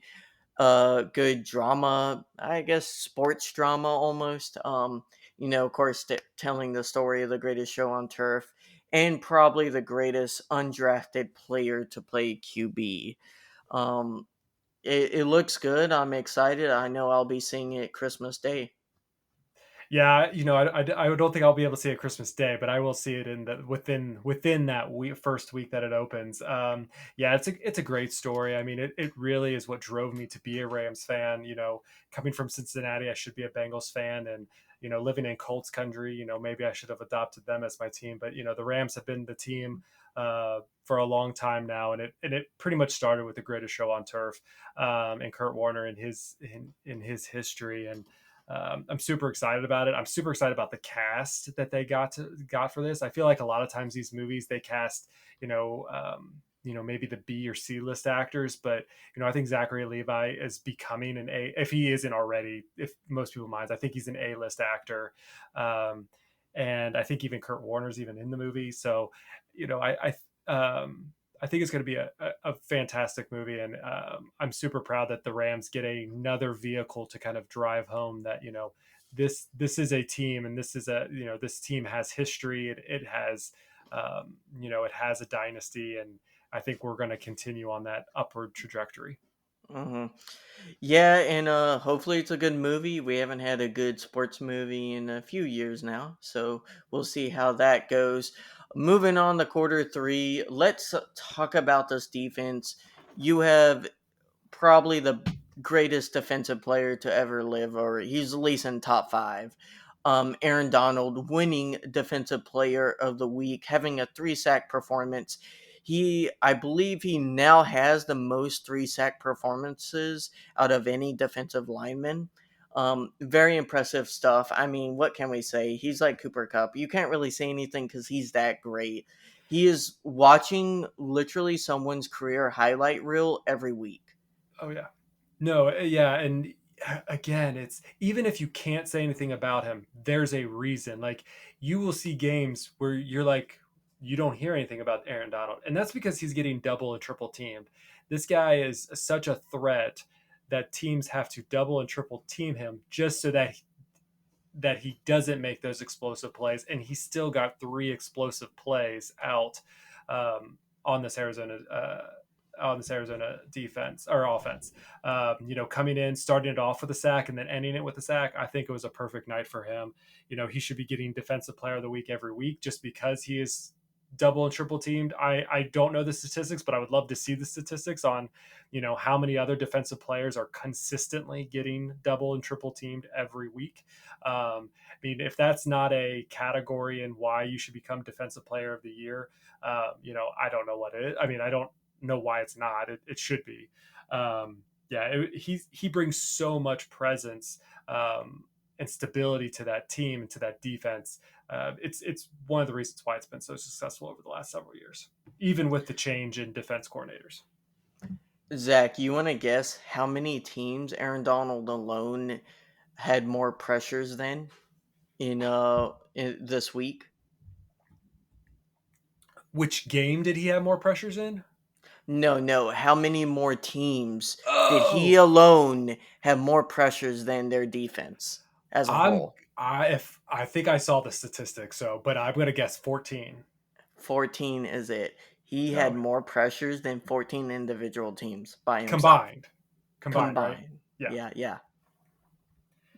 good drama, I guess sports drama almost. Of course, telling the story of the greatest show on turf and probably the greatest undrafted player to play QB. Um, it looks good. I'm excited. I know I'll be seeing it Christmas Day. Yeah, I don't think I'll be able to see it Christmas Day, but I will see it in the within that first week that it opens. Yeah, it's a great story. I mean, it really is what drove me to be a Rams fan. Coming from Cincinnati, I should be a Bengals fan, and living in Colts country, maybe I should have adopted them as my team. But the Rams have been the team for a long time now, and it pretty much started with the greatest show on turf, and Kurt Warner in his history. And I'm super excited about it. I'm super excited about the cast that they got for this. I feel like a lot of times these movies they cast, maybe the B or C list actors, but I think Zachary Levi is becoming an A, if he isn't already. If most people minds, I think he's an A list actor, and I think even Kurt Warner's even in the movie. So, I think it's going to be a fantastic movie, and I'm super proud that the Rams get another vehicle to kind of drive home that this is a team, and this team has history. It has it has a dynasty, and I think we're going to continue on that upward trajectory. hmm Yeah, and hopefully it's a good movie. We haven't had a good sports movie in a few years now, so we'll see how that goes. Moving on to quarter three, let's talk about this defense. You have probably the greatest defensive player to ever live, or he's at least in top five. Aaron Donald winning Defensive Player of the Week, having a 3 sack performance. I believe he now has the most 3 sack performances out of any defensive lineman. Very impressive stuff. I mean, what can we say? He's like Cooper Cup. You can't really say anything because he's that great. He is watching literally someone's career highlight reel every week. Oh yeah. No, yeah, and again, it's even if you can't say anything about him, there's a reason. Like you will see games where you're like you don't hear anything about Aaron Donald, and that's because he's getting double and triple teamed. This guy is such a threat that teams have to double and triple team him just so that he doesn't make those explosive plays, and he still got 3 explosive plays out on this Arizona defense or offense. Coming in, starting it off with a sack, and then ending it with a sack. I think it was a perfect night for him. He should be getting Defensive Player of the Week every week just because he is double and triple teamed. I don't know the statistics, but I would love to see the statistics on, how many other defensive players are consistently getting double and triple teamed every week. I mean, if that's not a category in why you should become defensive player of the year, I don't know what it is. I mean, I don't know why it's not. It should be. Yeah, he brings so much presence and stability to that team and to that defense. It's one of the reasons why it's been so successful over the last several years, even with the change in defense coordinators. Zach, you want to guess how many teams Aaron Donald alone had more pressures than in this week? Which game did he have more pressures in? No. How many more teams did he Oh, alone have more pressures than their defense as a I'm whole? I think I saw the statistics, but I'm gonna guess 14. 14 is it. He had No, more pressures than 14 individual teams by himself. combined, right? Combined. Yeah. Yeah.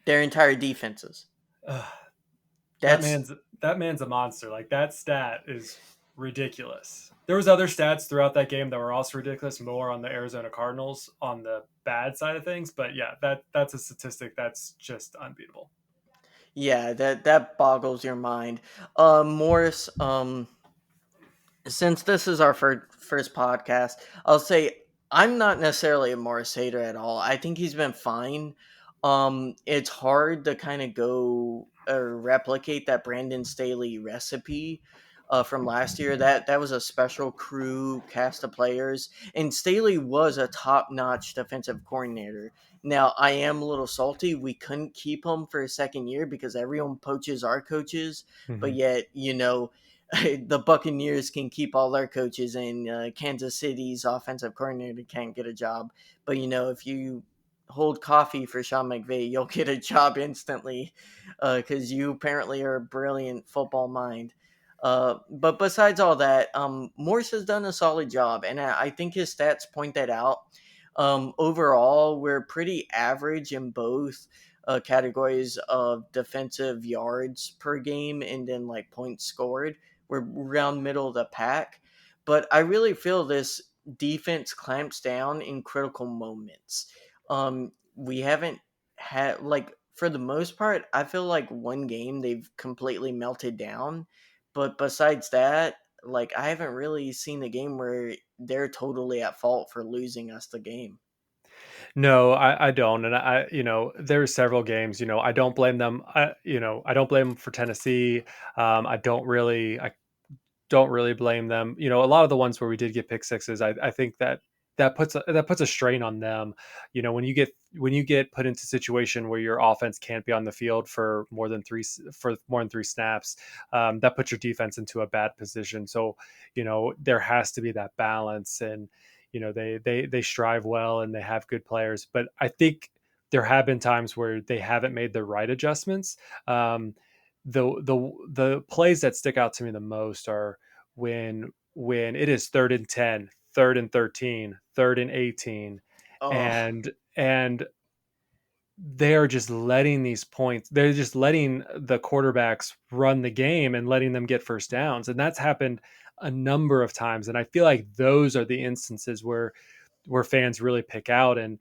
Their entire defenses. Ugh, that That's man's that man's a monster. Like that stat is ridiculous. There was other stats throughout that game that were also ridiculous, more on the Arizona Cardinals on the bad side of things. But yeah, that's a statistic that's just unbeatable. yeah, that boggles your mind. Morris, since this is our first podcast, I'll say I'm not necessarily a Morris hater at all. I think he's been fine. It's hard to kind of go or replicate that Brandon Staley recipe from last year. That was a special crew cast of players, and Staley was a top notch defensive coordinator. Now I am a little salty. We couldn't keep him for a second year because everyone poaches our coaches, but Mm-hmm. yet the Buccaneers can keep all their coaches, and Kansas City's offensive coordinator can't get a job. But if you hold coffee for Sean McVay, you'll get a job instantly because you apparently are a brilliant football mind. But besides all that, Morse has done a solid job, and I think his stats point that out. Overall, we're pretty average in both categories of defensive yards per game and then like points scored. We're around middle of the pack, but I really feel this defense clamps down in critical moments. We haven't had like for the most part, I feel like one game they've completely melted down, but besides that, like I haven't really seen a game where they're totally at fault for losing us the game. No, I don't, and there's several games. I don't blame them. I don't blame them for Tennessee. I don't really blame them. A lot of the ones where we did get pick sixes, I think that puts a strain on them. When you get put into a situation where your offense can't be on the field for more than three snaps, that puts your defense into a bad position. So there has to be that balance, and they strive well and they have good players, but I think there have been times where they haven't made the right adjustments. The plays that stick out to me the most are when it is 3rd and 10, 3rd and 13, 3rd and 18, Oh, and they're just letting these points, they're just letting the quarterbacks run the game and letting them get first downs, and that's happened a number of times. And I feel like those are the instances where fans really pick out, and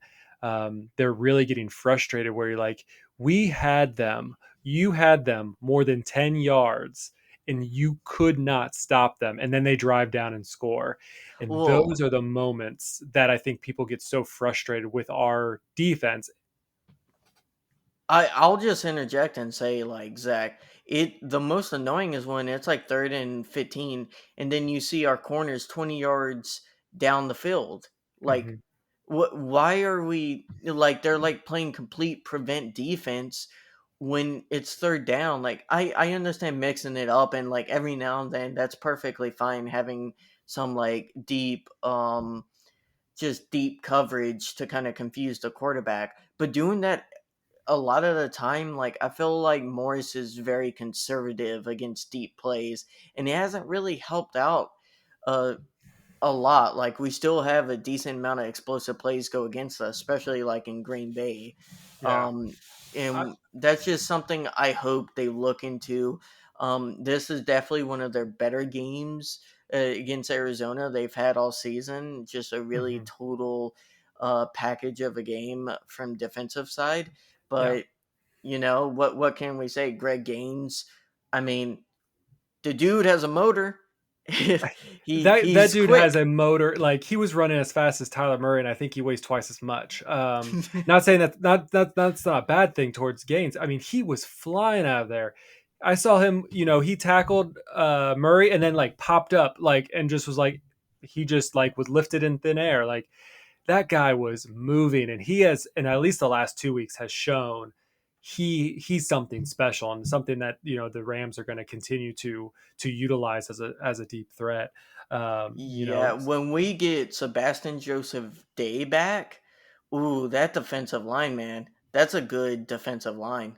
they're really getting frustrated, where you're like, you had them more than 10 yards and you could not stop them, and then they drive down and score. And well, those are the moments that I think people get so frustrated with our defense. I'll just interject and say, like, Zach, the most annoying is when it's like 3rd and 15, and then you see our corners 20 yards down the field. Like, Mhm. why are we like they're like playing complete prevent defense when it's third down? Like, I understand mixing it up, and like every now and then that's perfectly fine having some like just deep coverage to kind of confuse the quarterback, but doing that a lot of the time, like I feel like Morris is very conservative against deep plays, and it hasn't really helped out uh, a lot. Like we still have a decent amount of explosive plays go against us, especially like in Green Bay. Yeah. Um, I, and that's just something I hope they look into. This is definitely one of their better games against Arizona they've had all season. Just a really Hmm. total package of a game from defensive side. Yeah. But what can we say? Greg Gaines, I mean, the dude has a motor. That He's dude has quick. a motor. Like, he was running as fast as Tyler Murray, and I think he weighs twice as much. Not saying that's not a bad thing towards Gaines. I mean, he was flying out of there. I saw him. He tackled Murray and then like popped up like and just was like he just like was lifted in thin air. Like, that guy was moving, and he has, and at least the last 2 weeks has shown he's something special and something that the Rams are going to continue to utilize as a deep threat. You Yeah, know, when we get Sebastian Joseph Day back, ooh, that defensive line, man, that's a good defensive line.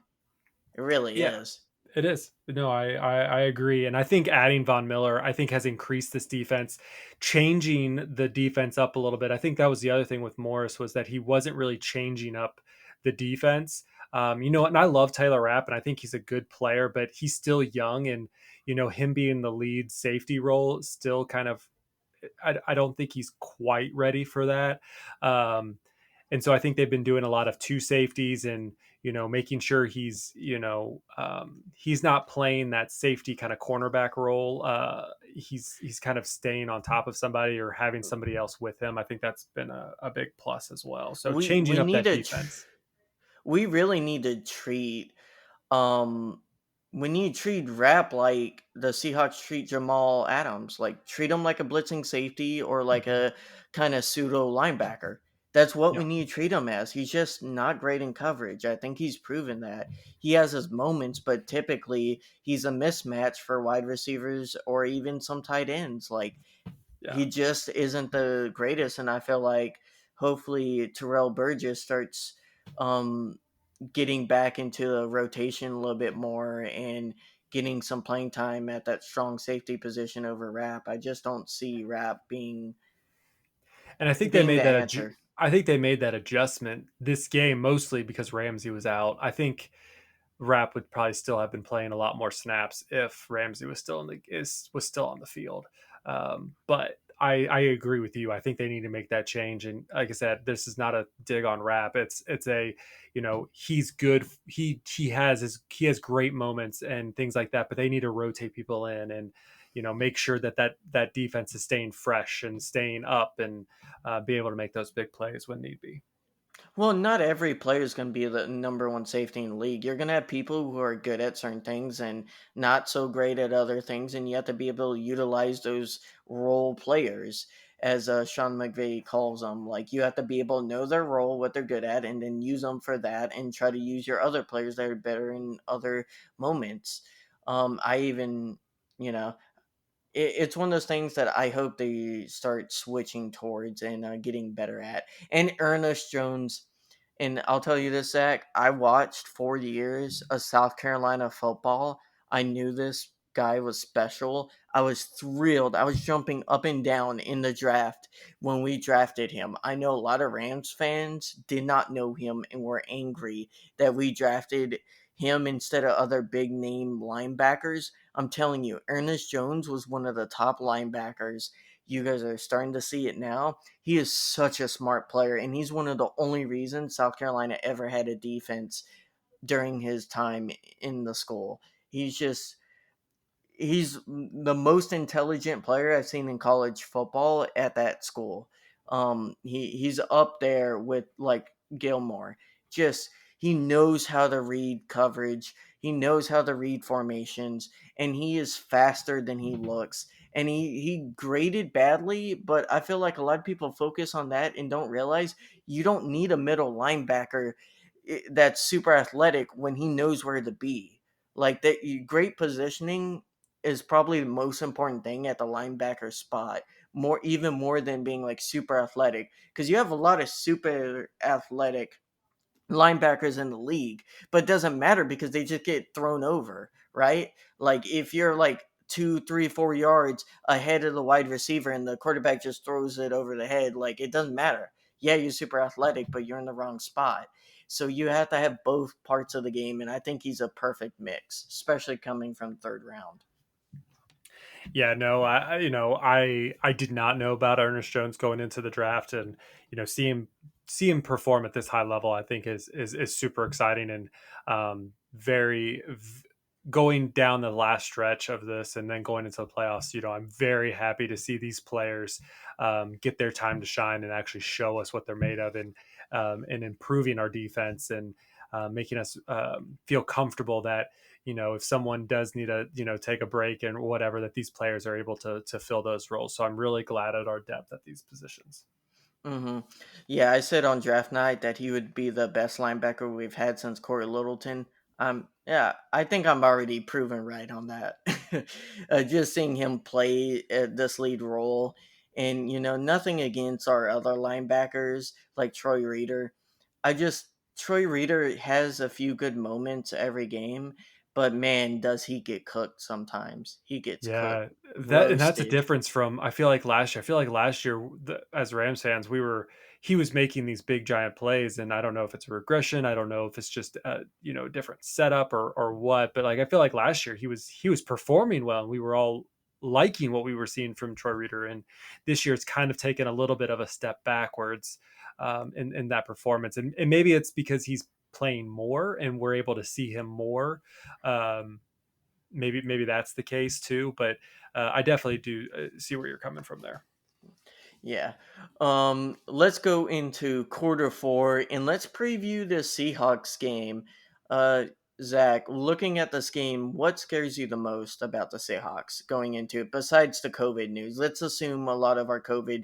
It really yeah, is. it is. No, I agree, and I think adding Von Miller, I think, has increased this defense, changing the defense up a little bit. I think that was the other thing with Morris, was that he wasn't really changing up the defense. And I love Taylor Rapp, and I think he's a good player, but he's still young, and him being the lead safety role still kind of, I don't think he's quite ready for that. And so I think they've been doing a lot of two safeties and making sure he's not playing that safety kind of cornerback role. He's kind of staying on top of somebody or having somebody else with him. I think that's been a big plus as well. So We changing we up need that to defense. we really need to treat um we need to treat Rap like the Seahawks treat Jamal Adams. Like, treat him like a blitzing safety or like Mhm. a kind of pseudo linebacker. That's what we Yeah, need to treat him as. He's just not great in coverage. I think he's proven that. He has his moments, but typically he's a mismatch for wide receivers or even some tight ends. Like, yeah. he just isn't the greatest, and I feel like hopefully Terrell Burgess starts um getting back into the rotation a little bit more and getting some playing time at that strong safety position over Rap. I just don't see Rap And I think they being made the that answer. I think they made that adjustment this game mostly because Ramsey was out. I think Rap would probably still have been playing a lot more snaps if Ramsey was still was still on the field. But I agree with you. I think they need to make that change. And like I said, this is not a dig on Rap. It's a he's good. He has great moments and things like that. But they need to rotate people in and make sure that defense is staying fresh and staying up and be able to make those big plays when need be. Well, not every player is going to be the number one safety in the league. You're going to have people who are good at certain things and not so great at other things, and you have to be able to utilize those role players, as Sean McVay calls them. Like, you have to be able to know their role, what they're good at, and then use them for that, and try to use your other players that are better in other moments. I even, you know, it's one of those things that I hope they start switching towards and getting better at. And Ernest Jones, and I'll tell you this, Zach, I watched 4 years of South Carolina football. I knew this guy was special. I was thrilled. I was jumping up and down in the draft when we drafted him. I know a lot of Rams fans did not know him and were angry that we drafted him instead of other big name linebackers. I'm telling you, Ernest Jones was one of the top linebackers. You guys are starting to see it now. He is such a smart player, and he's one of the only reasons South Carolina ever had a defense during his time in the school. He's the most intelligent player I've seen in college football at that school. He's up there with like Gilmore. Just, he knows how to read coverage. He knows how to read formations, and he is faster than he looks. And he graded badly, but I feel like a lot of people focus on that and don't realize you don't need a middle linebacker that's super athletic when he knows where to be. Like, that, great positioning is probably the most important thing at the linebacker spot, even more than being like super athletic, because you have a lot of super athletic linebackers in the league, but it doesn't matter because they just get thrown over, right? Like, if you're like 2, 3, 4 yards ahead of the wide receiver and the quarterback just throws it over the head, like, it doesn't matter. Yeah, you're super athletic, but you're in the wrong spot. So you have to have both parts of the game, and I think he's a perfect mix, especially coming from third round. Yeah, no, I did not know about Ernest Jones going into the draft, and see him perform at this high level, I think is super exciting, and very going down the last stretch of this and then going into the playoffs. I'm very happy to see these players get their time to shine and actually show us what they're made of, and improving our defense, and making us feel comfortable that if someone does need to take a break and whatever, that these players are able to fill those roles. So I'm really glad at our depth at these positions. hmm Yeah, I said on draft night that he would be the best linebacker we've had since Corey Littleton. Yeah, I think I'm already proven right on that. Just seeing him play this lead role, and nothing against our other linebackers like Troy Reader. I just Troy Reader has a few good moments every game, but man, does he get cooked sometimes. He gets cooked, Yeah, that's a roasted. difference from, I feel like last year. I feel like last year, as Rams fans, he was making these big giant plays, and I don't know if it's a regression. I don't know if it's just different setup or what. But like I feel like last year he was performing well, and we were all liking what we were seeing from Troy Reader. And this year it's kind of taken a little bit of a step backwards in that performance, and maybe it's because he's playing more and we're able to see him more. Um, maybe that's the case too, but I definitely do see where you're coming from there. Yeah. Let's go into quarter four and let's preview the Seahawks game. Uh, Zach, looking at this game, what scares you the most about the Seahawks going into it besides the COVID news? Let's assume a lot of our COVID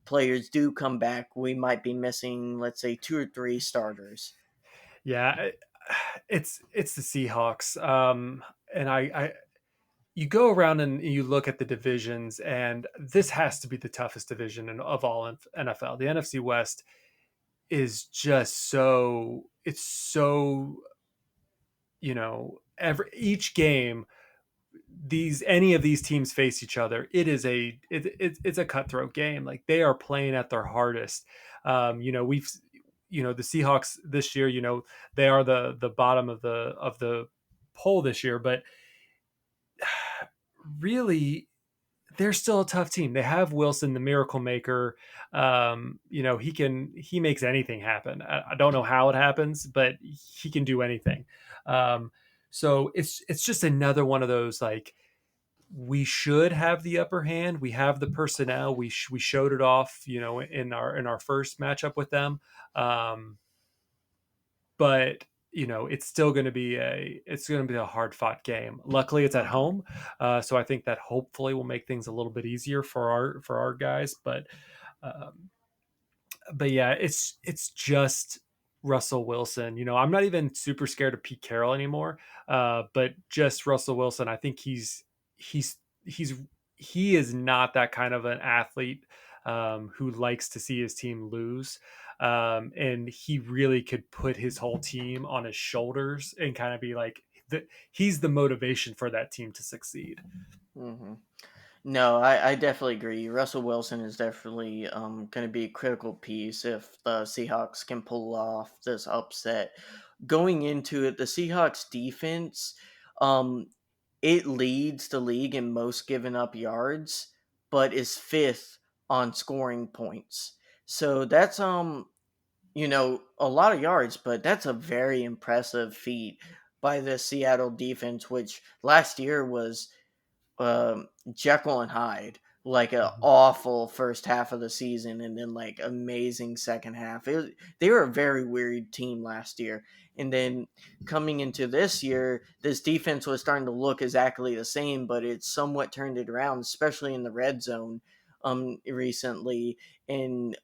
players do come back. We might be missing, let's say, 2 or 3 starters. Yeah, it's the Seahawks, and I you go around and you look at the divisions, and this has to be the toughest division of all in NFL. The NFC West is just it's so every each game any of these teams face each other, it's a cutthroat game. Like, they are playing at their hardest. We've the Seahawks this year, they are the bottom of the poll this year, but really they're still a tough team. They have Wilson, the miracle maker. He makes anything happen. I don't know how it happens, but he can do anything. So it's just another one of those, like, we should have the upper hand. We have the personnel. We showed it off, in our first matchup with them. Um, but it's going to be a hard fought game. Luckily, it's at home, so I think that hopefully will make things a little bit easier for our guys. Um, but yeah, it's just Russell Wilson. I'm not even super scared of Pete Carroll anymore. But just Russell Wilson, I think he's he's he is not that kind of an athlete who likes to see his team lose. And he really could put his whole team on his shoulders and kind of be like, he's the motivation for that team to succeed. hmm No, I definitely agree. Russell Wilson is definitely going to be a critical piece if the Seahawks can pull off this upset. Going into it, the Seahawks defense, um, it leads the league in most given up yards, but is fifth on scoring points. So that's a lot of yards, but that's a very impressive feat by the Seattle defense, which last year was Jekyll and Hyde, like a Mhm. awful first half of the season, and then like amazing second half. They were a very weird team last year, and then coming into this year, this defense was starting to look exactly the same, but it's somewhat turned it around, especially in the red zone. Recently, and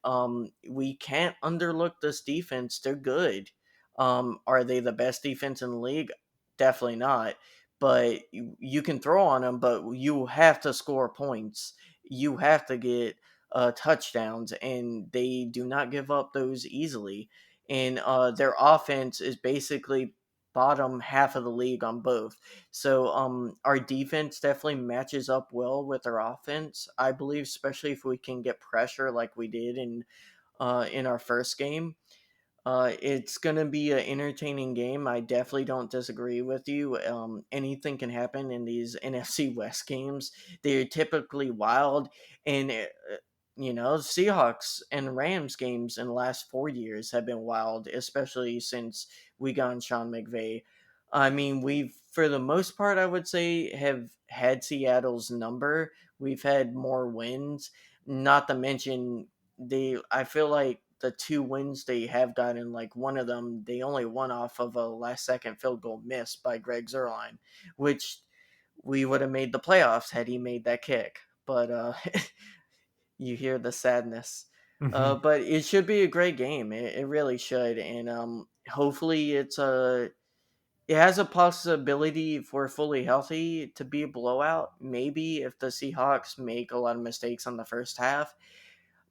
we can't underlook this defense. They're good. Are they the best defense in the league? Definitely not, but you can throw on them, but you have to score points. You have to get touchdowns, and they do not give up those easily. And their offense is basically bottom half of the league on both. So our defense definitely matches up well with our offense, I believe, especially if we can get pressure like we did in our first game. It's gonna be an entertaining game. I definitely don't disagree with you. Anything can happen in these NFC West games. They're typically wild, and Seahawks and Rams games in the last 4 years have been wild, especially since we got Sean McVay. I mean, we've, for the most part, I would say, have had Seattle's number. We've had more wins. Not to mention, I feel like the 2 wins they have gotten, like one of them, they only won off of a last second field goal miss by Greg Zerline, which we would have made the playoffs had he made that kick. But you hear the sadness. Hmm. But it should be a great game. It really should, and hopefully it has a possibility, if we're fully healthy, to be a blowout. Maybe if the Seahawks make a lot of mistakes on the first half,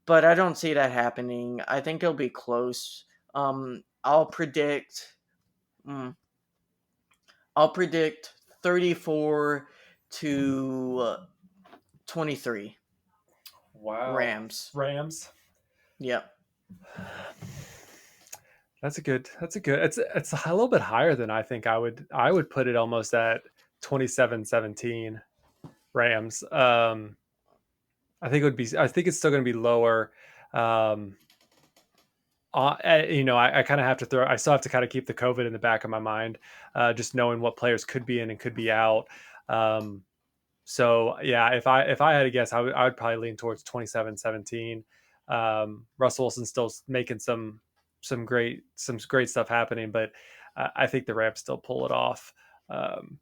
but I don't see that happening. I think it'll be close. I'll predict. mm, I'll predict 34 to 23 Wow. Rams. Rams. Yep. That's a good. It's a little bit higher than I think I would put it almost at 27-17 Rams. I think it's still going to be lower. Um, I kind of have to I still have to kind of keep the COVID in the back of my mind, just knowing what players could be in and could be out. Um, so yeah, if I had to guess, I would probably lean towards 27-17. Russell Wilson's still making some great stuff happening, but I think the Rams still pull it off. Um,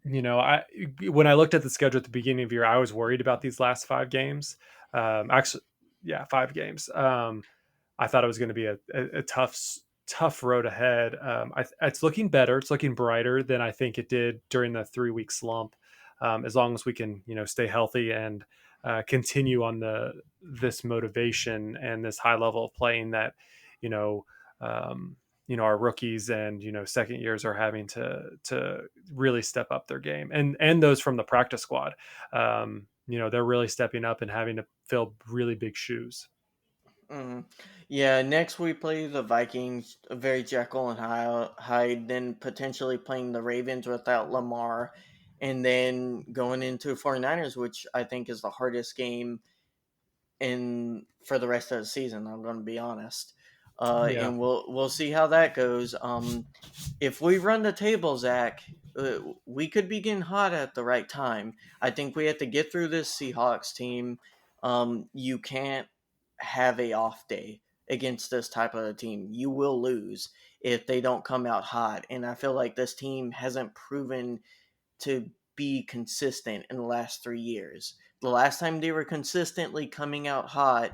I when I looked at the schedule at the beginning of the year, I was worried about these last 5 games. Actually, yeah, 5 games. I thought it was going to be a tough road ahead. It's looking better. It's looking brighter than I think it did during the 3 week slump. As long as we can, stay healthy and continue on this motivation and this high level of playing that, you know, um, our rookies and second years are having to really step up their game, and those from the practice squad. They're really stepping up and having to fill really big shoes. Mm. Yeah, next we play the Vikings, a very Jekyll and Hyde, then potentially playing the Ravens without Lamar, and then going into 49ers, which I think is the hardest game in for the rest of the season. I'm going to be honest, Yeah. and we'll see how that goes. If we run the table, Zach, we could be getting hot at the right time. I think we have to get through this Seahawks team. You can't have a off day against this type of a team. You will lose if they don't come out hot. And I feel like this team hasn't proven to be consistent in the last 3 years. The last time they were consistently coming out hot,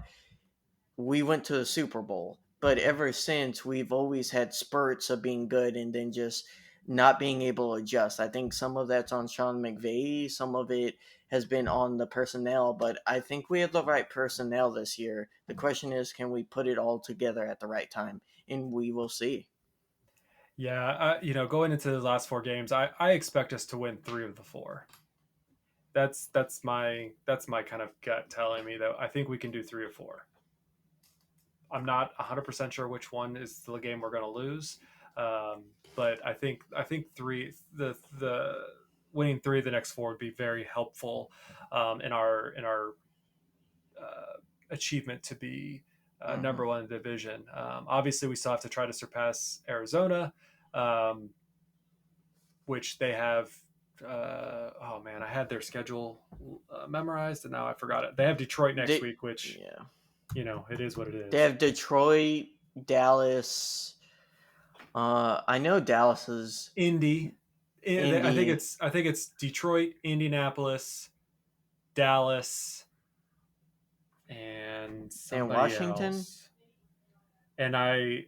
we went to the Super Bowl. But ever since, we've always had spurts of being good and then just not being able to adjust. I think some of that's on Sean McVay, some of it has been on the personnel, but I think we have the right personnel this year. The question is, can we put it all together at the right time? And we will see. Yeah, going into the last 4 games, I expect us to win 3 of the 4. That's my kind of gut telling me that I think we can do 3 or 4. I'm not 100% sure which one is the game we're going to lose, but I think the winning 3 of the next 4 would be very helpful in our achievement to be Mm-hmm. number one in the division. Obviously, we still have to try to surpass Arizona, um, which they have. Oh man, I had their schedule memorized and now I forgot it. They have Detroit next They, week, which yeah. it is what it They is. have Detroit, Dallas. I know Dallas is Indy. I think Indy it's Detroit, Indianapolis, Dallas, and and somebody Washington. else. And I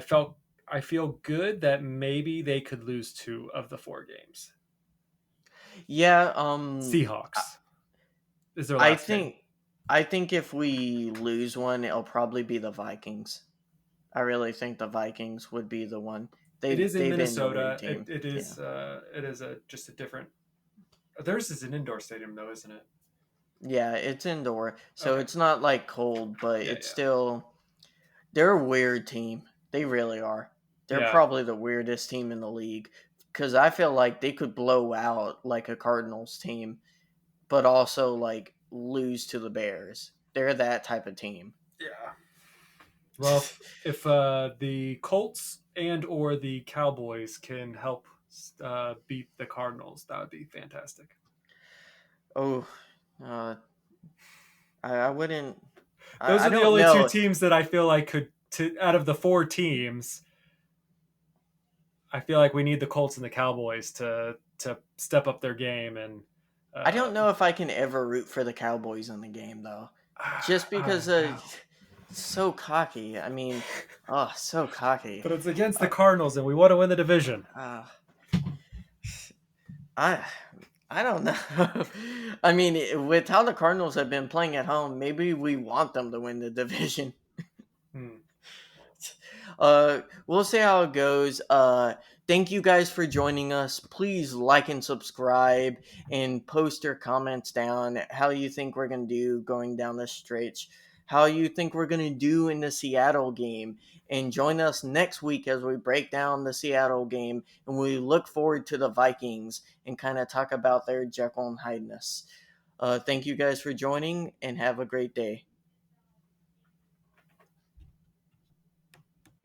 felt I feel good that maybe they could lose 2 of the 4 games. Yeah, I Seahawks is their I last game. think I think if we lose one, it'll probably be the Vikings. I really think the Vikings would be the one. It is in They've been the winning Minnesota. team. Yeah. It is a just a different. Theirs is an indoor stadium though, isn't it? Yeah, it's indoor, so Okay. it's not like cold, but Yeah, it's yeah. still They're a weird team. They really are. They're Yeah. probably the weirdest team in the league because I feel like they could blow out like a Cardinals team, but also like lose to the Bears. They're that type of team. Yeah. Well, if the Colts and or the Cowboys can help beat the Cardinals, that would be fantastic. Oh, uh, I wouldn't. Those I are the don't only two know. teams that I feel like out of the four teams, I feel like we need the Colts and the Cowboys to step up their game and. I don't know if I can ever root for the Cowboys in the game though, just because No. so cocky. I mean, oh, so cocky. But it's against the Cardinals, and we want to win the division. I I don't know. I mean, with how the Cardinals have been playing at home, maybe we want them to win the division. We'll see how it goes. Thank you guys for joining us. Please like and subscribe and post your comments down. How you think we're gonna do going down the stretch? How you think we're gonna do in the Seattle game? And join us next week as we break down the Seattle game and we look forward to the Vikings and kind of talk about their Jekyll and Hydeness. Thank you guys for joining and have a great day.